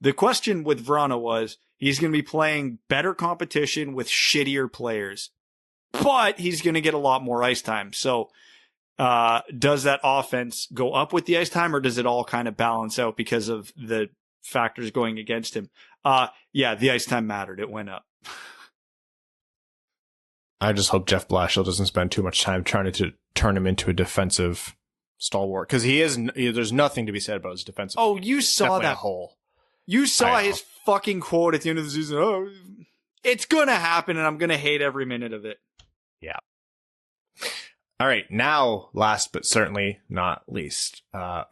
The question with Vrana was, he's going to be playing better competition with shittier players, but he's going to get a lot more ice time. So does that offense go up with the ice time, or does it all kind of balance out because of the factors going against him? Yeah, the ice time mattered. It went up. I just hope Jeff Blashill doesn't spend too much time trying to turn him into a defensive stalwart, because there's nothing to be said about his defensive. Oh, you saw that hole. You saw his fucking quote at the end of the season. Oh, it's gonna happen, and I'm gonna hate every minute of it. Yeah. All right, now, last but certainly not least,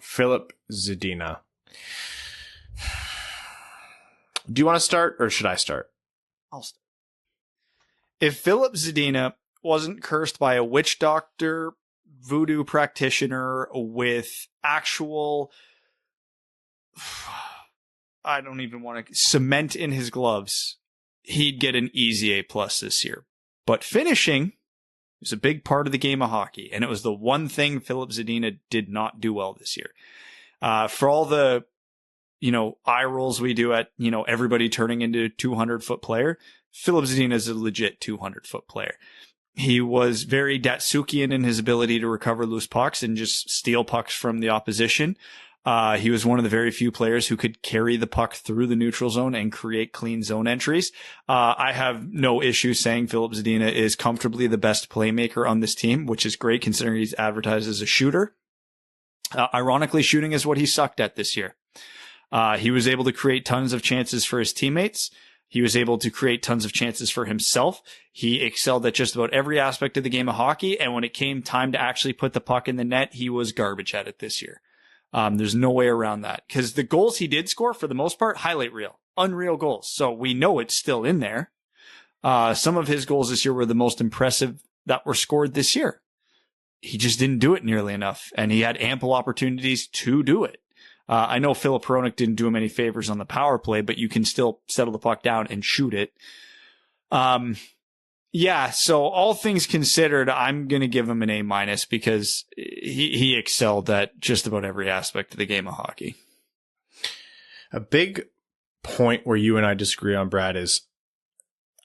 Filip Zedina. Do you want to start, or should I start? I'll start. If Filip Zedina wasn't cursed by a witch doctor, voodoo practitioner with actual, I don't even want to, cement in his gloves, he'd get an easy A+ this year. But finishing is a big part of the game of hockey, and it was the one thing Filip Zedina did not do well this year. For all the, eye rolls we do at, everybody turning into a 200-foot player, Filip Zedina is a legit 200-foot player. He was very Datsukian in his ability to recover loose pucks and just steal pucks from the opposition. He was one of the very few players who could carry the puck through the neutral zone and create clean zone entries. I have no issue saying Filip Zedina is comfortably the best playmaker on this team, which is great considering he's advertised as a shooter. Ironically, shooting is what he sucked at this year. He was able to create tons of chances for his teammates. He was able to create tons of chances for himself. He excelled at just about every aspect of the game of hockey. And when it came time to actually put the puck in the net, he was garbage at it this year. There's no way around that, because the goals he did score, for the most part, highlight reel, unreal goals. So we know it's still in there. Some of his goals this year were the most impressive that were scored this year. He just didn't do it nearly enough, and he had ample opportunities to do it. I know Filip Hronek didn't do him any favors on the power play, but you can still settle the puck down and shoot it. Yeah, so all things considered, I'm going to give him an A- because he excelled at just about every aspect of the game of hockey. A big point where you and I disagree on, Brad, is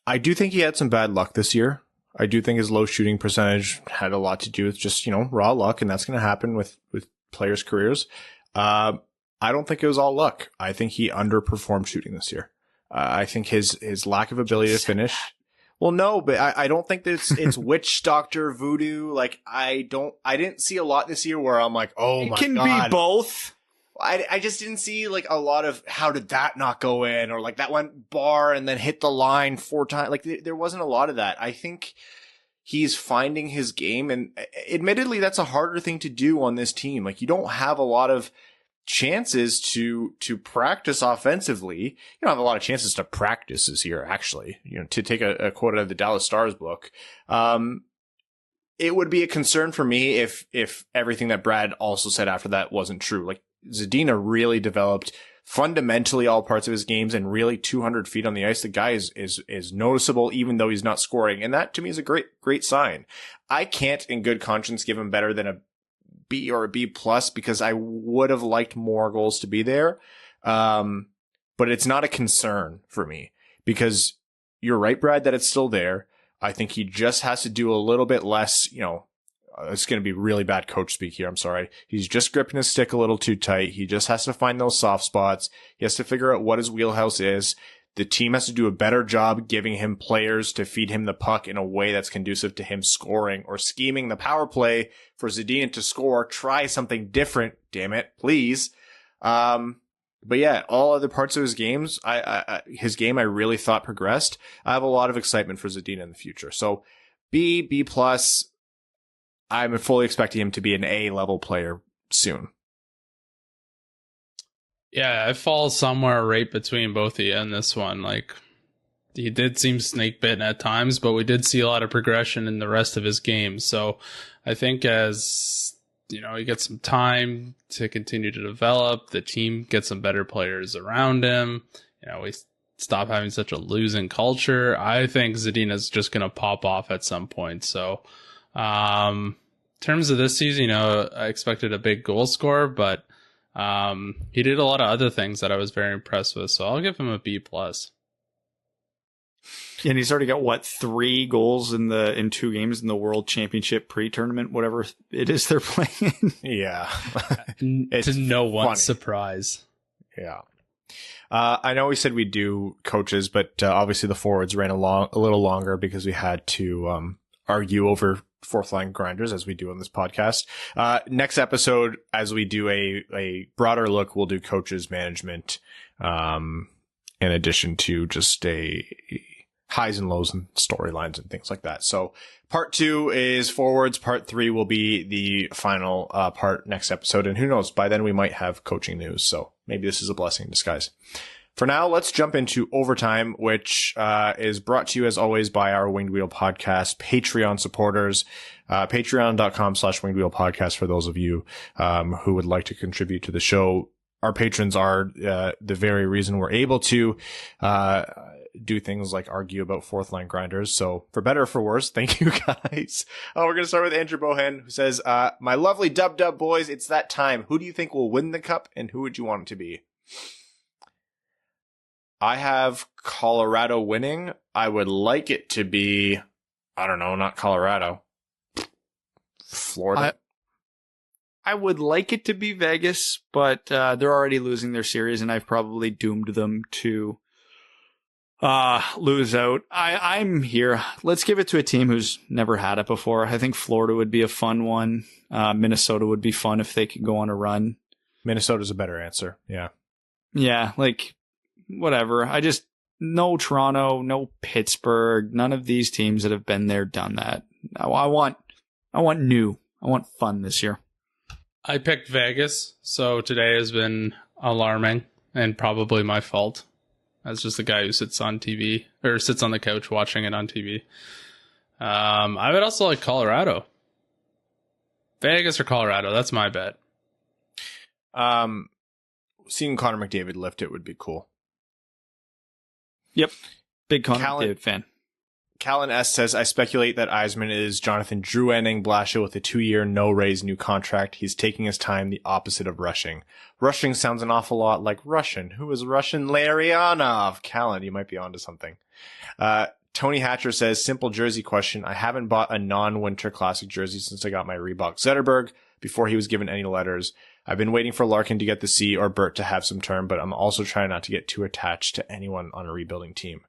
I do think he had some bad luck this year. I do think his low shooting percentage had a lot to do with just, raw luck, and that's going to happen with players' careers. I don't think it was all luck. I think he underperformed shooting this year. I think his lack of ability to finish. Well, no, but I don't think that it's witch doctor voodoo. Like, I didn't see a lot this year where I'm like, oh my God. It can be both. I just didn't see like a lot of how did that not go in, or like that went bar and then hit the line 4 times. Like there wasn't a lot of that. I think he's finding his game, and admittedly that's a harder thing to do on this team. Like, you don't have a lot of chances to practice offensively. You don't have a lot of chances to practice this year, actually. To take a quote out of the Dallas Stars book. It would be a concern for me if everything that Brad also said after that wasn't true. Like, Zedina really developed fundamentally all parts of his games, and really 200 feet on the ice. The guy is noticeable even though he's not scoring. And that to me is a great sign. I can't in good conscience give him better than a B or a B+ because I would have liked more goals to be there. But it's not a concern for me, because you're right, Brad, that it's still there. I think he just has to do a little bit less, it's going to be really bad coach speak here. I'm sorry. He's just gripping his stick a little too tight. He just has to find those soft spots. He has to figure out what his wheelhouse is. The team has to do a better job giving him players to feed him the puck in a way that's conducive to him scoring, or scheming the power play for Zedina to score. Try something different, damn it, please. But yeah, all other parts of his games, his game, I really thought progressed. I have a lot of excitement for Zedina in the future. So B+, I'm fully expecting him to be an A-level player soon. Yeah, I fall somewhere right between both of you in this one. Like, he did seem snake bitten at times, but we did see a lot of progression in the rest of his game. So I think as, he gets some time to continue to develop, the team gets some better players around him. We stop having such a losing culture. I think Zedina's just going to pop off at some point. So, in terms of this season, I expected a big goal scorer, but he did a lot of other things that I was very impressed with, so I'll give him a B+. And he's already got 3 goals in 2 games in the World Championship pre-tournament, whatever it is they're playing in. Yeah. To no one's funny. surprise. Yeah. I know we said we'd do coaches, but obviously the forwards ran a little longer because we had to argue over fourth line grinders, as we do on this podcast. Next episode, as we do a broader look, we'll do coaches, management, in addition to just a highs and lows and storylines and things like that. So part 2 is forwards. Part 3 will be the final part next episode. And who knows, by then we might have coaching news. So maybe this is a blessing in disguise. For now, let's jump into overtime, which is brought to you as always by our Winged Wheel Podcast Patreon supporters. Patreon.com/Winged Wheel Podcast for those of you who would like to contribute to the show. Our patrons are the very reason we're able to do things like argue about fourth line grinders. So for better or for worse, thank you guys. We're going to start with Andrew Bohan, who says, my lovely Dub boys, it's that time. Who do you think will win the cup and who would you want it to be? I have Colorado winning. I would like it to be, I don't know, not Colorado. Florida. I would like it to be Vegas, but they're already losing their series and I've probably doomed them to lose out. I'm here. Let's give it to a team who's never had it before. I think Florida would be a fun one. Minnesota would be fun if they could go on a run. Minnesota's a better answer. Yeah. Yeah, like whatever. No Toronto, no Pittsburgh, none of these teams that have been there, done that. I want new. I want fun this year. I picked Vegas, so today has been alarming and probably my fault. As just the guy who sits on TV or sits on the couch watching it on TV. I would also like Colorado. Vegas or Colorado, that's my bet. Seeing Connor McDavid lift it would be cool. Yep. Big Connor McDavid fan. Callan S says, I speculate that Yzerman is Jonathan Drouin Blashill with a 2-year no-raise new contract. He's taking his time, the opposite of rushing. Rushing sounds an awful lot like Russian. Who is Russian? Larionov. Callan, you might be onto something. Tony Hatcher says, simple jersey question. I haven't bought a non-winter classic jersey since I got my Reebok Zetterberg before he was given any letters. I've been waiting for Larkin to get the C or Bert to have some turn, but I'm also trying not to get too attached to anyone on a rebuilding team.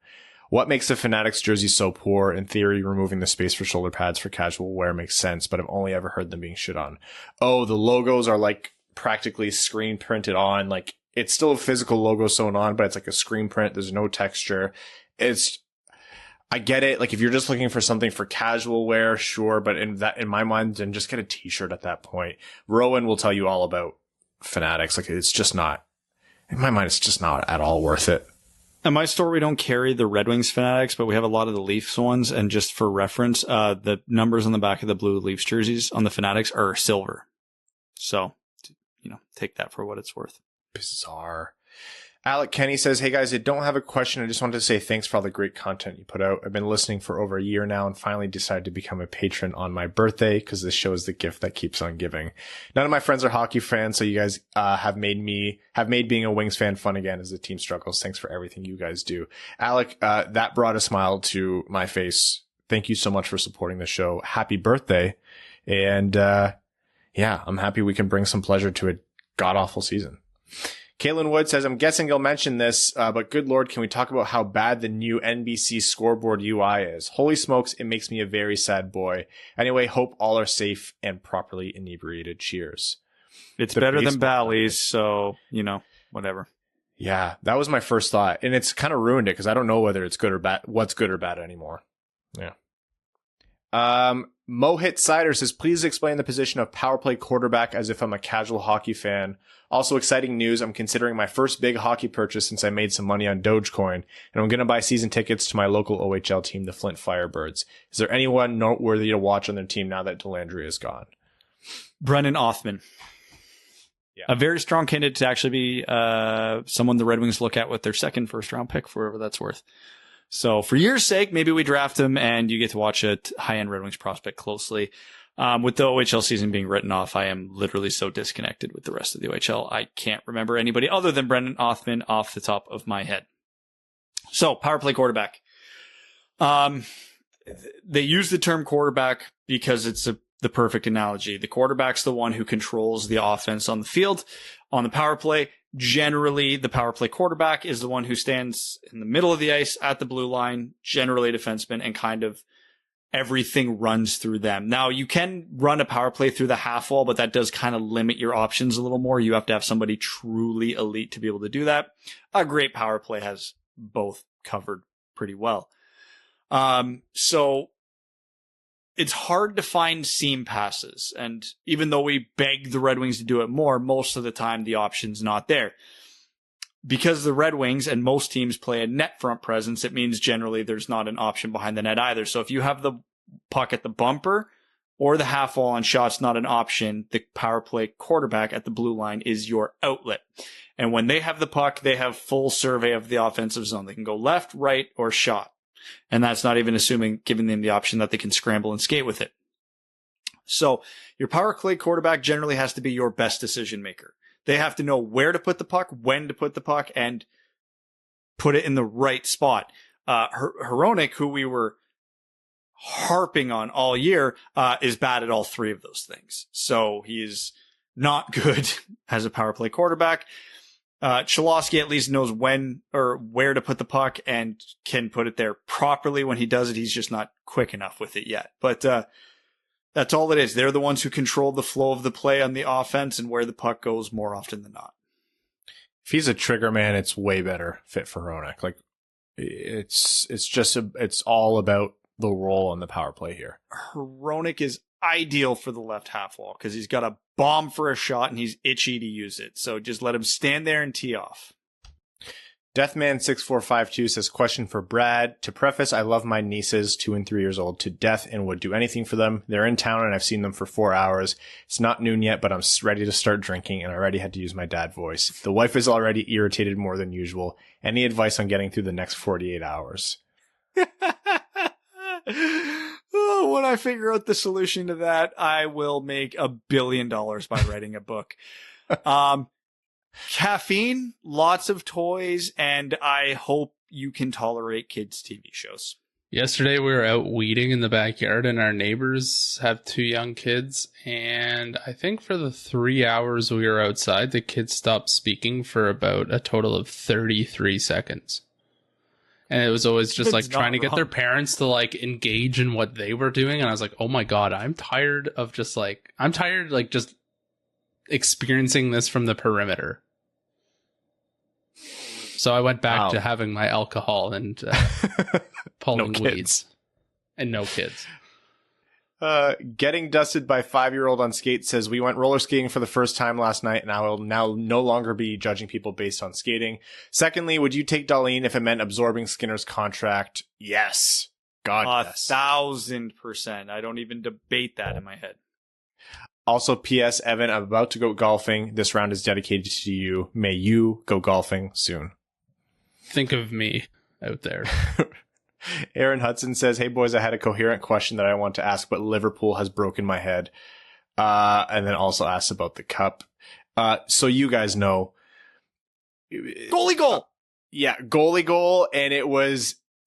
What makes the Fanatics jersey so poor? In theory, removing the space for shoulder pads for casual wear makes sense, but I've only ever heard them being shit on. Oh, the logos are like practically screen printed on. Like it's still a physical logo sewn on, but it's like a screen print. There's no texture. I get it. Like if you're just looking for something for casual wear, sure. But in my mind, then just get a t-shirt at that point. Rowan will tell you all about Fanatics. Like it's just not, in my mind, it's just not at all worth it. At my store, we don't carry the Red Wings Fanatics, but we have a lot of the Leafs ones. And just for reference, the numbers on the back of the blue Leafs jerseys on the Fanatics are silver. So, take that for what it's worth. Bizarre. Alec Kenny says, hey guys, I don't have a question. I just wanted to say thanks for all the great content you put out. I've been listening for over a year now and finally decided to become a patron on my birthday because this show is the gift that keeps on giving. None of my friends are hockey fans, so you guys have made being a Wings fan fun again as the team struggles. Thanks for everything you guys do. Alec, that brought a smile to my face. Thank you so much for supporting the show. Happy birthday. And I'm happy we can bring some pleasure to a god-awful season. Caitlin Wood says, I'm guessing you'll mention this, but good Lord, can we talk about how bad the new NBC scoreboard UI is? Holy smokes, it makes me a very sad boy. Anyway, hope all are safe and properly inebriated. Cheers. It's better than Bally's, so, whatever. Yeah, that was my first thought. And it's kind of ruined it because I don't know whether it's good or bad, what's good or bad anymore. Yeah. Mohit Sider says, please explain the position of power play quarterback as if I'm a casual hockey fan. Also exciting news, I'm considering my first big hockey purchase since I made some money on Dogecoin, and I'm going to buy season tickets to my local OHL team, the Flint Firebirds. Is there anyone noteworthy to watch on their team now that Delandry is gone? Brennan Othman. Yeah. A very strong candidate to actually be someone the Red Wings look at with their second first-round pick, for whatever that's worth. So for your sake, maybe we draft him and you get to watch a high-end Red Wings prospect closely. With the OHL season being written off, I am literally so disconnected with the rest of the OHL. I can't remember anybody other than Brendan Othman off the top of my head. So, power play quarterback. They use the term quarterback because it's the perfect analogy. The quarterback's the one who controls the offense on the field. On the power play, generally the power play quarterback is the one who stands in the middle of the ice at the blue line, generally a defenseman, and kind of everything runs through them. Now, you can run a power play through the half wall, but that does kind of limit your options a little more. You have to have somebody truly elite to be able to do that. A great power play has both covered pretty well. So it's hard to find seam passes. And even though we beg the Red Wings to do it more, most of the time the option's not there. Because the Red Wings and most teams play a net front presence, it means generally there's not an option behind the net either. So if you have the puck at the bumper or the half wall and shot's not an option, the power play quarterback at the blue line is your outlet. And when they have the puck, they have full survey of the offensive zone. They can go left, right, or shot. And that's not even giving them the option that they can scramble and skate with it. So your power play quarterback generally has to be your best decision maker. They have to know where to put the puck, when to put the puck, and put it in the right spot. Hronek, who we were harping on all year, is bad at all three of those things. So he is not good as a power play quarterback. Cholowski at least knows when or where to put the puck and can put it there properly when he does it. He's just not quick enough with it yet. But that's all it is. They're the ones who control the flow of the play on the offense and where the puck goes more often than not. If he's a trigger man, it's way better fit for Hronek. Like it's all about the role on the power play here. Hronek is ideal for the left half wall because he's got a bomb for a shot and he's itchy to use it. So just let him stand there and tee off. Deathman6452 says, question for Brad. To preface, I love my nieces, 2 and 3 years old, to death and would do anything for them. They're in town and I've seen them for 4 hours. It's not noon yet, but I'm ready to start drinking and I already had to use my dad voice. The wife is already irritated more than usual. Any advice on getting through the next 48 hours? Oh, when I figure out the solution to that, I will make $1 billion by writing a book. Caffeine, lots of toys, and I hope you can tolerate kids' TV shows. Yesterday we were out weeding in the backyard and our neighbors have 2 young kids, and I think for the 3 hours we were outside, the kids stopped speaking for about a total of 33 seconds. And it was always just like trying to get their parents to like engage in what they were doing. And I was like, oh my God, I'm tired just experiencing this from the perimeter. So I went back to having my alcohol and pulling weeds. And no kids. Getting dusted by 5-year-old on skate says, we went roller skating for the first time last night and I will now no longer be judging people based on skating. Secondly, would you take Dahlin if it meant absorbing Skinner's contract? Yes. God, yes. 1,000%. I don't even debate that in my head. Also, P.S. Evan, I'm about to go golfing. This round is dedicated to you. May you go golfing soon. Think of me out there. Aaron Hudson says, hey boys, I had a coherent question that I want to ask, but Liverpool has broken my head. And then also asks about the cup. So you guys know. Goalie goal! Yeah, goalie goal. And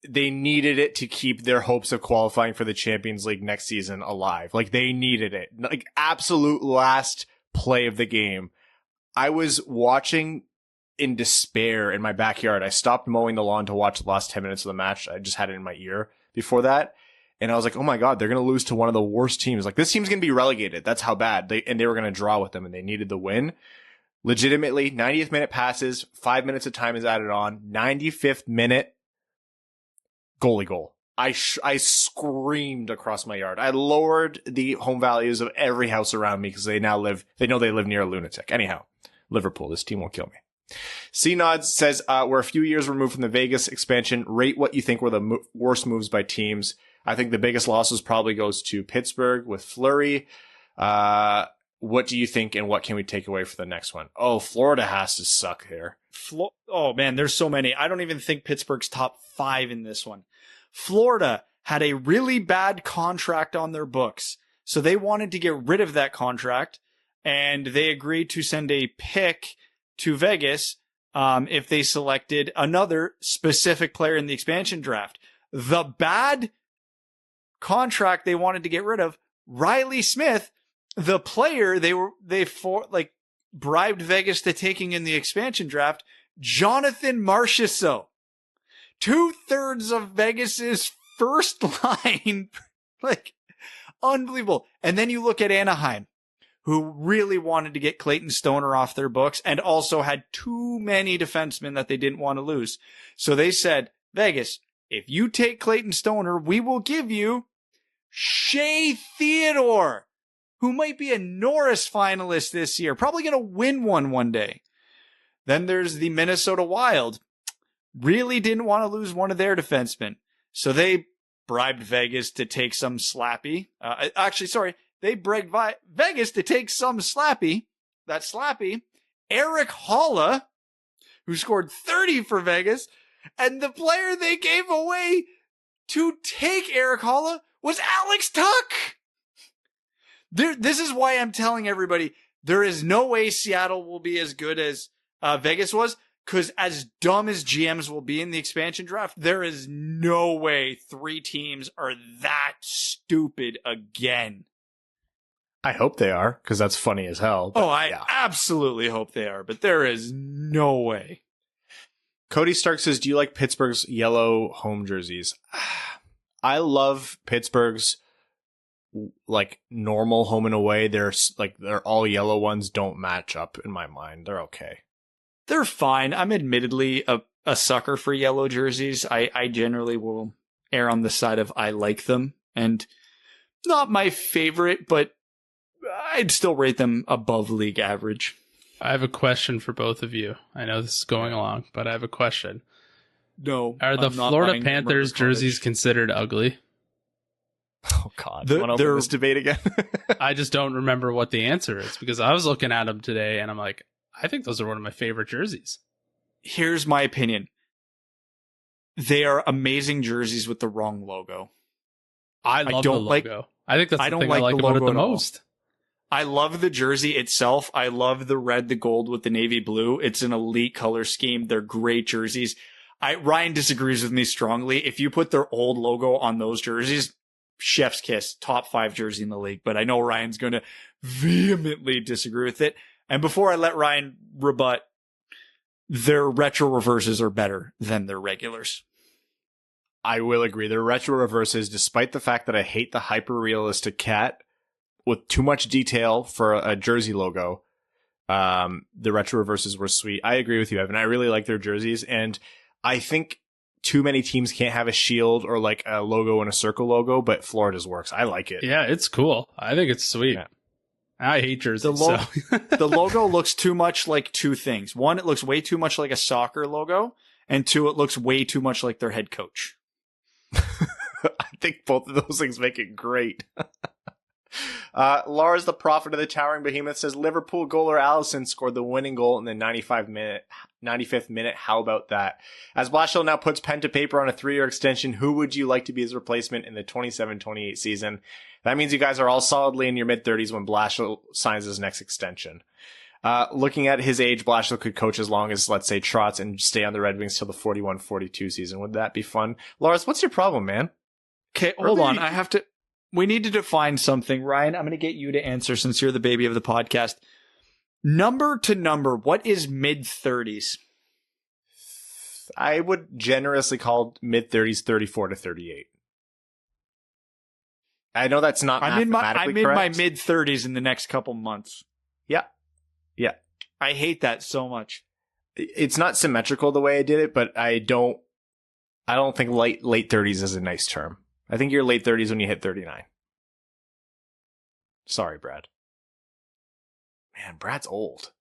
they needed it to keep their hopes of qualifying for the Champions League next season alive. Like they needed it. Like absolute last play of the game. I was watching in despair in my backyard. I stopped mowing the lawn to watch the last 10 minutes of the match. I just had it in my ear before that. And I was like, oh my God, they're going to lose to one of the worst teams. Like this team's going to be relegated. That's how bad they were going to draw with them and they needed the win. Legitimately 90th minute passes, 5 minutes of time is added on. 95th minute goalie goal. I screamed across my yard. I lowered the home values of every house around me because they know they live near a lunatic. Anyhow, Liverpool, this team will kill me. C-Nods says, we're a few years removed from the Vegas expansion. Rate what you think were the worst moves by teams. I think the biggest losses probably goes to Pittsburgh with Fleury. What do you think and what can we take away for the next one? Oh, Florida has to suck here. Oh man, there's so many. I don't even think Pittsburgh's top 5 in this one. Florida had a really bad contract on their books. So they wanted to get rid of that contract and they agreed to send a pick to Vegas if they selected another specific player in the expansion draft. the bad contract they wanted to get rid of, Riley Smith, the player they bribed Vegas to taking in the expansion draft, Jonathan Marchessault. 2/3 of Vegas's first line. Like, unbelievable. And then you look at Anaheim, who really wanted to get Clayton Stoner off their books and also had too many defensemen that they didn't want to lose. So they said, Vegas, if you take Clayton Stoner, we will give you Shea Theodore, who might be a Norris finalist this year, probably going to win one day. Then there's the Minnesota Wild. Really didn't want to lose one of their defensemen. So they bribed Vegas to take some slappy. They bribed Vegas to take some slappy. That slappy, Eric Holla, who scored 30 for Vegas. And the player they gave away to take Eric Holla was Alex Tuck. This is why I'm telling everybody there is no way Seattle will be as good as Vegas was. Because as dumb as GMs will be in the expansion draft, there is no way 3 teams are that stupid again. I hope they are, because that's funny as hell. I absolutely hope they are, but there is no way. Cody Stark says, do you like Pittsburgh's yellow home jerseys? I love Pittsburgh's like normal home and away. They're all yellow ones don't match up in my mind. They're okay. They're fine. I'm admittedly a sucker for yellow jerseys. I generally will err on the side of I like them. And not my favorite, but I'd still rate them above league average. I have a question for both of you. I know this is going along, but I have a question. No. Are the Florida Panthers jerseys considered ugly? Oh, God. Want to open this debate again? I just don't remember what the answer is because I was looking at them today and I'm like, I think those are one of my favorite jerseys. Here's my opinion. They are amazing jerseys with the wrong logo. I love the logo. I think that's the thing I like about it the most. I love the jersey itself. I love the red, the gold with the navy blue. It's an elite color scheme. They're great jerseys. Ryan disagrees with me strongly. If you put their old logo on those jerseys, chef's kiss, top 5 jersey in the league. But I know Ryan's going to vehemently disagree with it. And before I let Ryan rebut, their retro reverses are better than their regulars. I will agree. Their retro reverses, despite the fact that I hate the hyper-realistic cat with too much detail for a jersey logo, the retro reverses were sweet. I agree with you, Evan. I really like their jerseys. And I think too many teams can't have a shield or like a logo and a circle logo, but Florida's works. I like it. Yeah, it's cool. I think it's sweet. Yeah. I hate jerseys. The logo looks too much like 2 things. 1, it looks way too much like a soccer logo. And 2, it looks way too much like their head coach. I think both of those things make it great. Lars, the prophet of the towering behemoth, says Liverpool goaler Allison scored the winning goal in the 95th minute. How about that? As Blashill now puts pen to paper on a 3-year extension, who would you like to be his replacement in the 27-28 season? That means you guys are all solidly in your mid-30s when Blashill signs his next extension. Looking at his age, Blashill could coach as long as, let's say, Trotz and stay on the Red Wings till the 41-42 season. Would that be fun? Lars, what's your problem, man? Okay, hold on. We need to define something. Ryan, I'm going to get you to answer since you're the baby of the podcast. Number to number, what is mid-30s? I would generously call mid-30s 34 to 38. I know that's not mathematically correct. I'm in my mid-30s in the next couple months. Yeah. I hate that so much. It's not symmetrical the way I did it, but I don't think late 30s is a nice term. I think you're late 30s when you hit 39. Sorry, Brad. Man, Brad's old.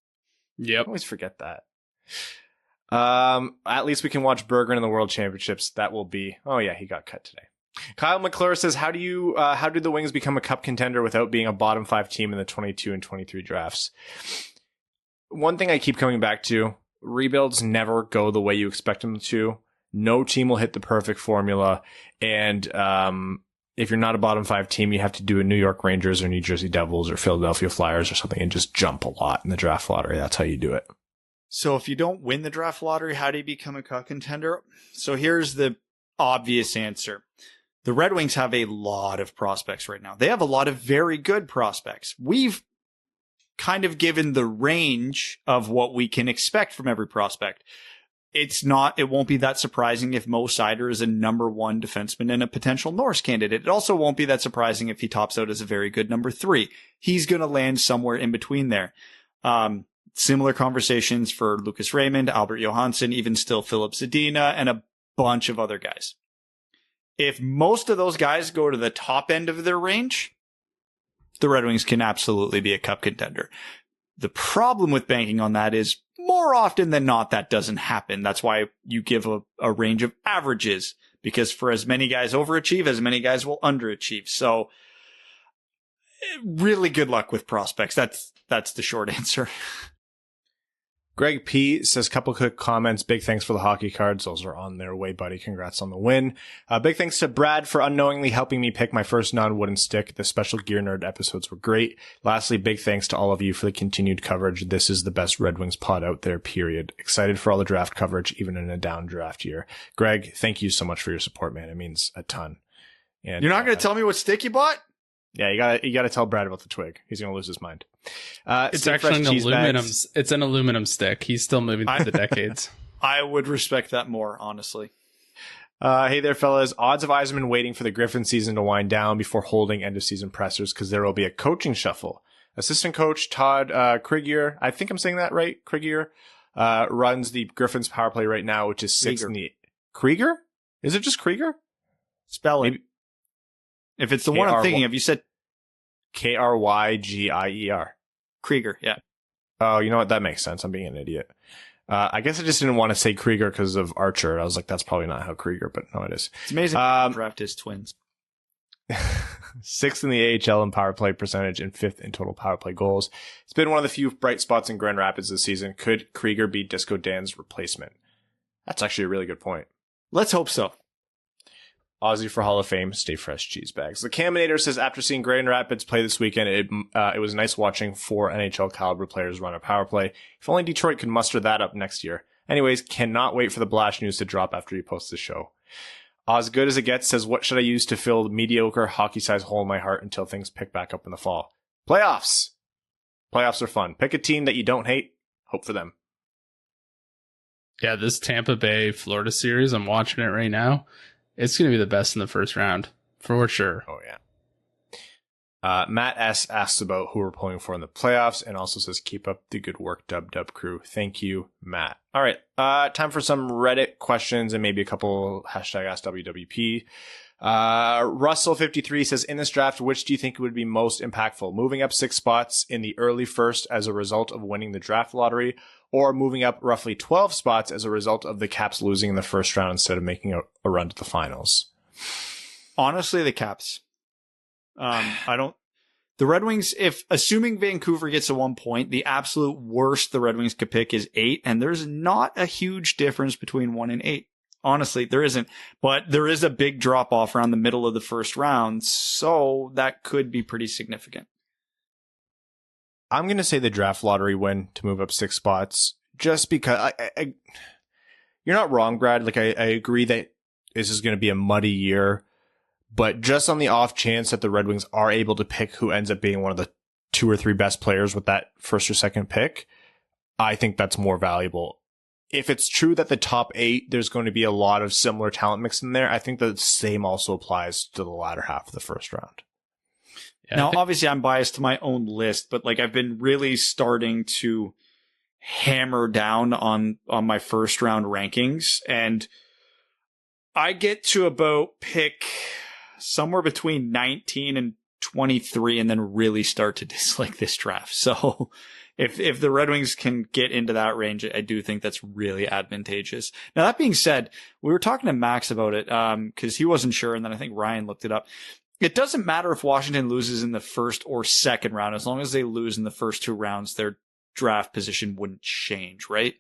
Yep. I always forget that. At least we can watch Berggren in the World Championships. That will be... Oh, yeah, he got cut today. Kyle McClure says, how did the Wings become a cup contender without being a bottom 5 team in the 22 and 23 drafts? One thing I keep coming back to, rebuilds never go the way you expect them to. No team will hit the perfect formula. And if you're not a bottom 5 team, you have to do a New York Rangers or New Jersey Devils or Philadelphia Flyers or something and just jump a lot in the draft lottery. That's how you do it. So if you don't win the draft lottery, how do you become a cup contender? So here's the obvious answer. The Red Wings have a lot of prospects right now. They have a lot of very good prospects. We've kind of given the range of what we can expect from every prospect. It won't be that surprising if Mo Seider is a number 1 defenseman and a potential Norris candidate. It also won't be that surprising if he tops out as a very good number 3. He's going to land somewhere in between there. Similar conversations for Lucas Raymond, Albert Johansson, even still Philip Zedina, and a bunch of other guys. If most of those guys go to the top end of their range, the Red Wings can absolutely be a cup contender. The problem with banking on that is more often than not, that doesn't happen. That's why you give a range of averages, because for as many guys overachieve, as many guys will underachieve. So really good luck with prospects. That's the short answer. Greg P says, couple quick comments. Big thanks for the hockey cards. Those are on their way, buddy. Congrats on the win. Big thanks to Brad for unknowingly helping me pick my first non-wooden stick. The special Gear Nerd episodes were great. Lastly, big thanks to all of you for the continued coverage. This is the best Red Wings pod out there, period. Excited for all the draft coverage, even in a down draft year. Greg, thank you so much for your support, man. It means a ton. And you're not going to tell me what stick you bought? Yeah, you gotta tell Brad about the twig. He's gonna lose his mind. It's actually an aluminum. It's an aluminum stick. He's still moving through the decades. I would respect that more, honestly. Hey there, fellas. Odds of Yzerman waiting for the Griffin season to wind down before holding end of season pressers, because there will be a coaching shuffle. Assistant coach Todd Krieger, I think I'm saying that right. Krieger runs the Griffins power play right now, which is 6th in the Krieger. Is it just Krieger? Spell it. Maybe. If it's the one I'm thinking of, you said Kryiger. Krieger, yeah. Oh, you know what? That makes sense. I'm being an idiot. I guess I just didn't want to say Krieger because of Archer. I was like, that's probably not how Krieger, but no, it is. It's amazing how draft his twins. 6th in the AHL in power play percentage and 5th in total power play goals. It's been one of the few bright spots in Grand Rapids this season. Could Krieger be Disco Dan's replacement? That's actually a really good point. Let's hope so. Aussie for Hall of Fame, stay fresh cheese bags. The Caminator says, after seeing Grand Rapids play this weekend, it was nice watching 4 NHL caliber players run a power play. If only Detroit could muster that up next year. Anyways, cannot wait for the Blash news to drop after you post the show. As good as it gets says, what should I use to fill the mediocre hockey-sized hole in my heart until things pick back up in the fall? Playoffs! Playoffs are fun. Pick a team that you don't hate. Hope for them. Yeah, this Tampa Bay Florida series, I'm watching it right now. It's going to be the best in the first round, for sure. Oh, yeah. Matt S. asks about who we're pulling for in the playoffs and also says, keep up the good work, Dub crew. Thank you, Matt. All right. Time for some Reddit questions and maybe a couple #AskWWP. Russell53 says, in this draft, which do you think would be most impactful? Moving up 6 spots in the early first as a result of winning the draft lottery, or moving up roughly 12 spots as a result of the Caps losing in the first round instead of making a run to the finals? Honestly, the Caps. The Red Wings, assuming Vancouver gets to 1 point, the absolute worst the Red Wings could pick is 8, and there's not a huge difference between 1 and 8. Honestly, there isn't, but there is a big drop off around the middle of the first round, so that could be pretty significant. I'm going to say the draft lottery win to move up 6 spots, just because you're not wrong, Brad. Like, I agree that this is going to be a muddy year, but just on the off chance that the Red Wings are able to pick who ends up being one of the 2 or 3 best players with that first or second pick, I think that's more valuable. If it's true that the top 8, there's going to be a lot of similar talent mixed in there, I think the same also applies to the latter half of the first round. Yeah, now, obviously, I'm biased to my own list, but like I've been really starting to hammer down on my first round rankings, and I get to about pick somewhere between 19 and 23, and then really start to dislike this draft. So if the Red Wings can get into that range, I do think that's really advantageous. Now, that being said, we were talking to Max about it because he wasn't sure, and then I think Ryan looked it up. It doesn't matter if Washington loses in the first or second round. As long as they lose in the first 2 rounds, their draft position wouldn't change, right?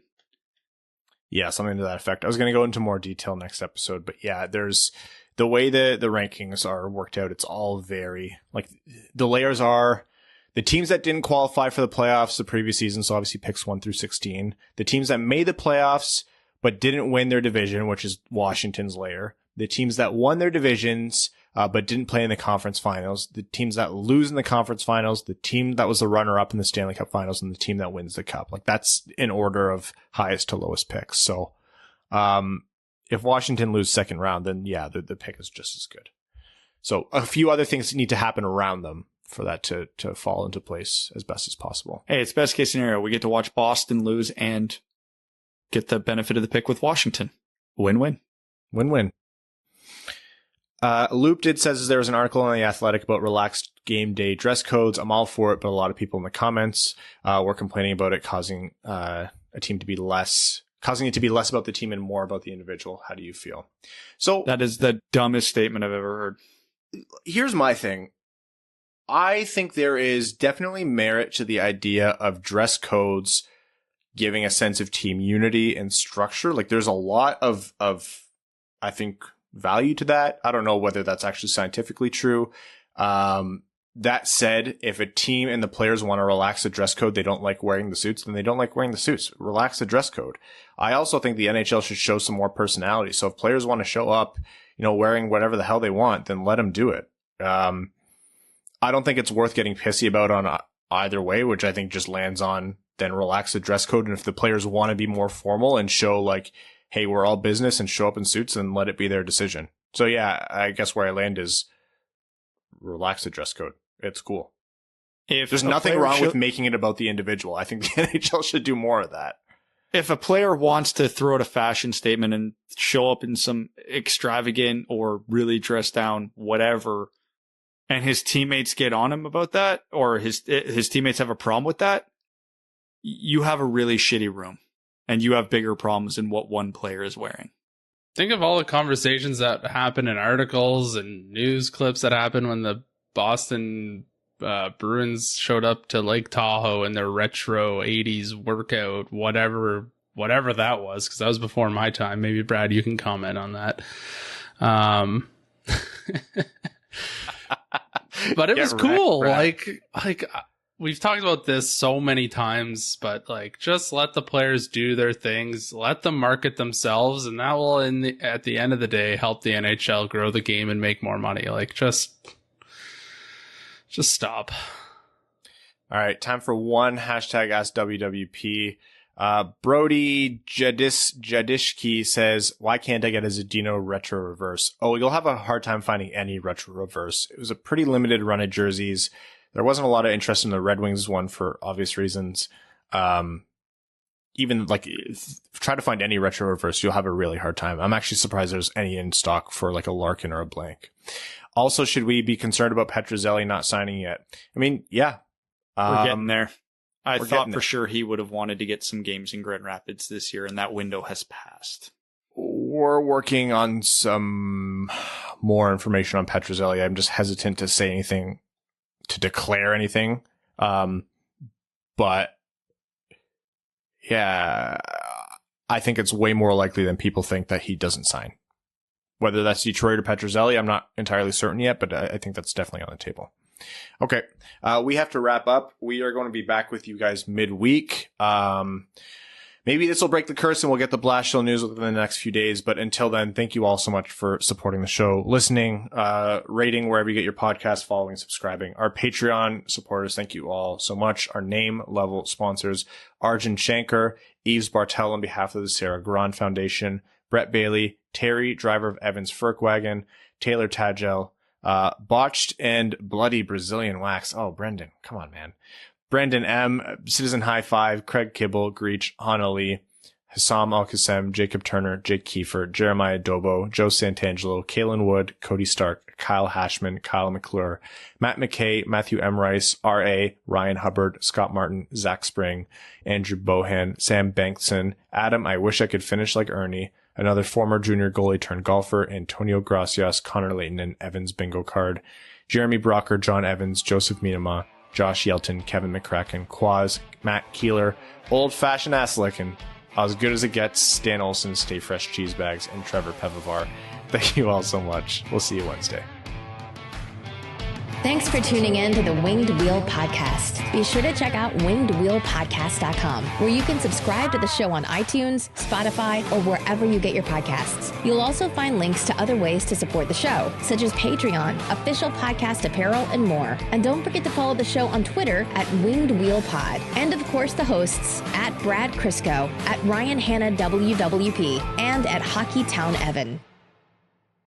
Yeah, something to that effect. I was going to go into more detail next episode, but yeah, there's the way the rankings are worked out. It's all very, like, the layers are the teams that didn't qualify for the playoffs the previous season, so obviously picks 1 through 16. The teams that made the playoffs but didn't win their division, which is Washington's layer. the teams that won their divisions but didn't play in the conference finals, the teams that lose in the conference finals, the team that was the runner-up in the Stanley Cup finals, and the team that wins the cup. Like, that's in order of highest to lowest picks. So if Washington lose second round, then yeah, the pick is just as good. So a few other things need to happen around them for that to fall into place as best as possible. Hey, it's best case scenario. We get to watch Boston lose and get the benefit of the pick with Washington. Win-win. Win-win. Loop says there was an article in The Athletic about relaxed game day dress codes. I'm all for it, but a lot of people in the comments were complaining about it causing it to be less about the team and more about the individual. How do you feel? So that is the dumbest statement I've ever heard. Here's my thing. I think there is definitely merit to the idea of dress codes giving a sense of team unity and structure. Like, there's a lot of I think, value to that. I don't know whether that's actually scientifically true. That said, if a team and the players want to relax the dress code, they don't like wearing the suits, then they don't like wearing the suits. Relax the dress code. I also think the NHL should show some more personality. So if players want to show up, wearing whatever the hell they want, then let them do it. I don't think it's worth getting pissy about on either way, which I think just lands on then relax the dress code. And if the players want to be more formal and show like, hey, we're all business and show up in suits, then let it be their decision. So yeah, I guess where I land is relax the dress code. It's cool. If there's nothing wrong with making it about the individual, I think the NHL should do more of that. If a player wants to throw out a fashion statement and show up in some extravagant or really dressed down whatever, and his teammates get on him about that, or his teammates have a problem with that, you have a really shitty room, and you have bigger problems than what one player is wearing. Think of all the conversations that happen in articles and news clips that happen when the Boston Bruins showed up to Lake Tahoe in their retro 80s workout, whatever that was, because that was before my time. Maybe, Brad, you can comment on that. But it was cool. Brad. Like we've talked about this so many times, but like, just let the players do their things, let them market themselves, and that will, at the end of the day, help the NHL grow the game and make more money. Like, just stop. All right, time for one hashtag Ask WWP. Brody Jadishki says, why can't I get a Zedina retro reverse? Oh, you'll have a hard time finding any retro reverse. It was a pretty limited run of jerseys. There wasn't a lot of interest in the Red Wings one for obvious reasons. Even like try to find any retro reverse, you'll have a really hard time. I'm actually surprised there's any in stock for like a Larkin or a blank. Also, should we be concerned about Petruzzelli not signing yet? I mean, yeah. We're getting there. I thought for sure he would have wanted to get some games in Grand Rapids this year, and that window has passed. We're working on some more information on Petruzzelli. I'm just hesitant to say anything, to declare anything. But yeah, I think it's way more likely than people think that he doesn't sign. Whether that's Detroit or Petruzzelli, I'm not entirely certain yet, but I think that's definitely on the table. Okay, we have to wrap up. We are going to be back with you guys midweek. Maybe this will break the curse and we'll get the Blashill news within the next few days. But until then, thank you all so much for supporting the show, listening, rating wherever you get your podcast, following, subscribing. Our Patreon supporters, thank you all so much. Our name level sponsors, Arjun Shankar, Yves Bartel on behalf of the Sarah Grand Foundation, Brett Bailey, Terry, driver of Evans Folkwagon, Taylor Tadgell, Botched and Bloody Brazilian Wax. Oh, Brendan, come on, man. Brendan M, Citizen High Five, Craig Kibble, Greach, Han Ali, Hassam Al-Qassem, Jacob Turner, Jake Kiefer, Jeremiah Dobo, Joe Santangelo, Kalen Wood, Cody Stark, Kyle Hashman, Kyle McClure, Matt McKay, Matthew M. Rice, R.A., Ryan Hubbard, Scott Martin, Zach Spring, Andrew Bohan, Sam Bankson, Adam, I wish I could finish like Ernie, another former junior goalie turned golfer, Antonio Gracias, Connor Layton, and Evans bingo card, Jeremy Brocker, John Evans, Joseph Minama, Josh Yelton, Kevin McCracken, Quaz, Matt Keeler, Old Fashioned Ass Lickin', As Good As It Gets, Stan Olsen, Stay Fresh Cheese Bags, and Trevor Pevavar. Thank you all so much. We'll see you Wednesday. Thanks for tuning in to the Winged Wheel Podcast. Be sure to check out wingedwheelpodcast.com, where you can subscribe to the show on iTunes, Spotify, or wherever you get your podcasts. You'll also find links to other ways to support the show, such as Patreon, official podcast apparel, and more. And don't forget to follow the show on Twitter at Winged Wheel Pod. And of course, the hosts at Brad Crisco, at Ryan Hanna WWP, and at Hockey Town Evan.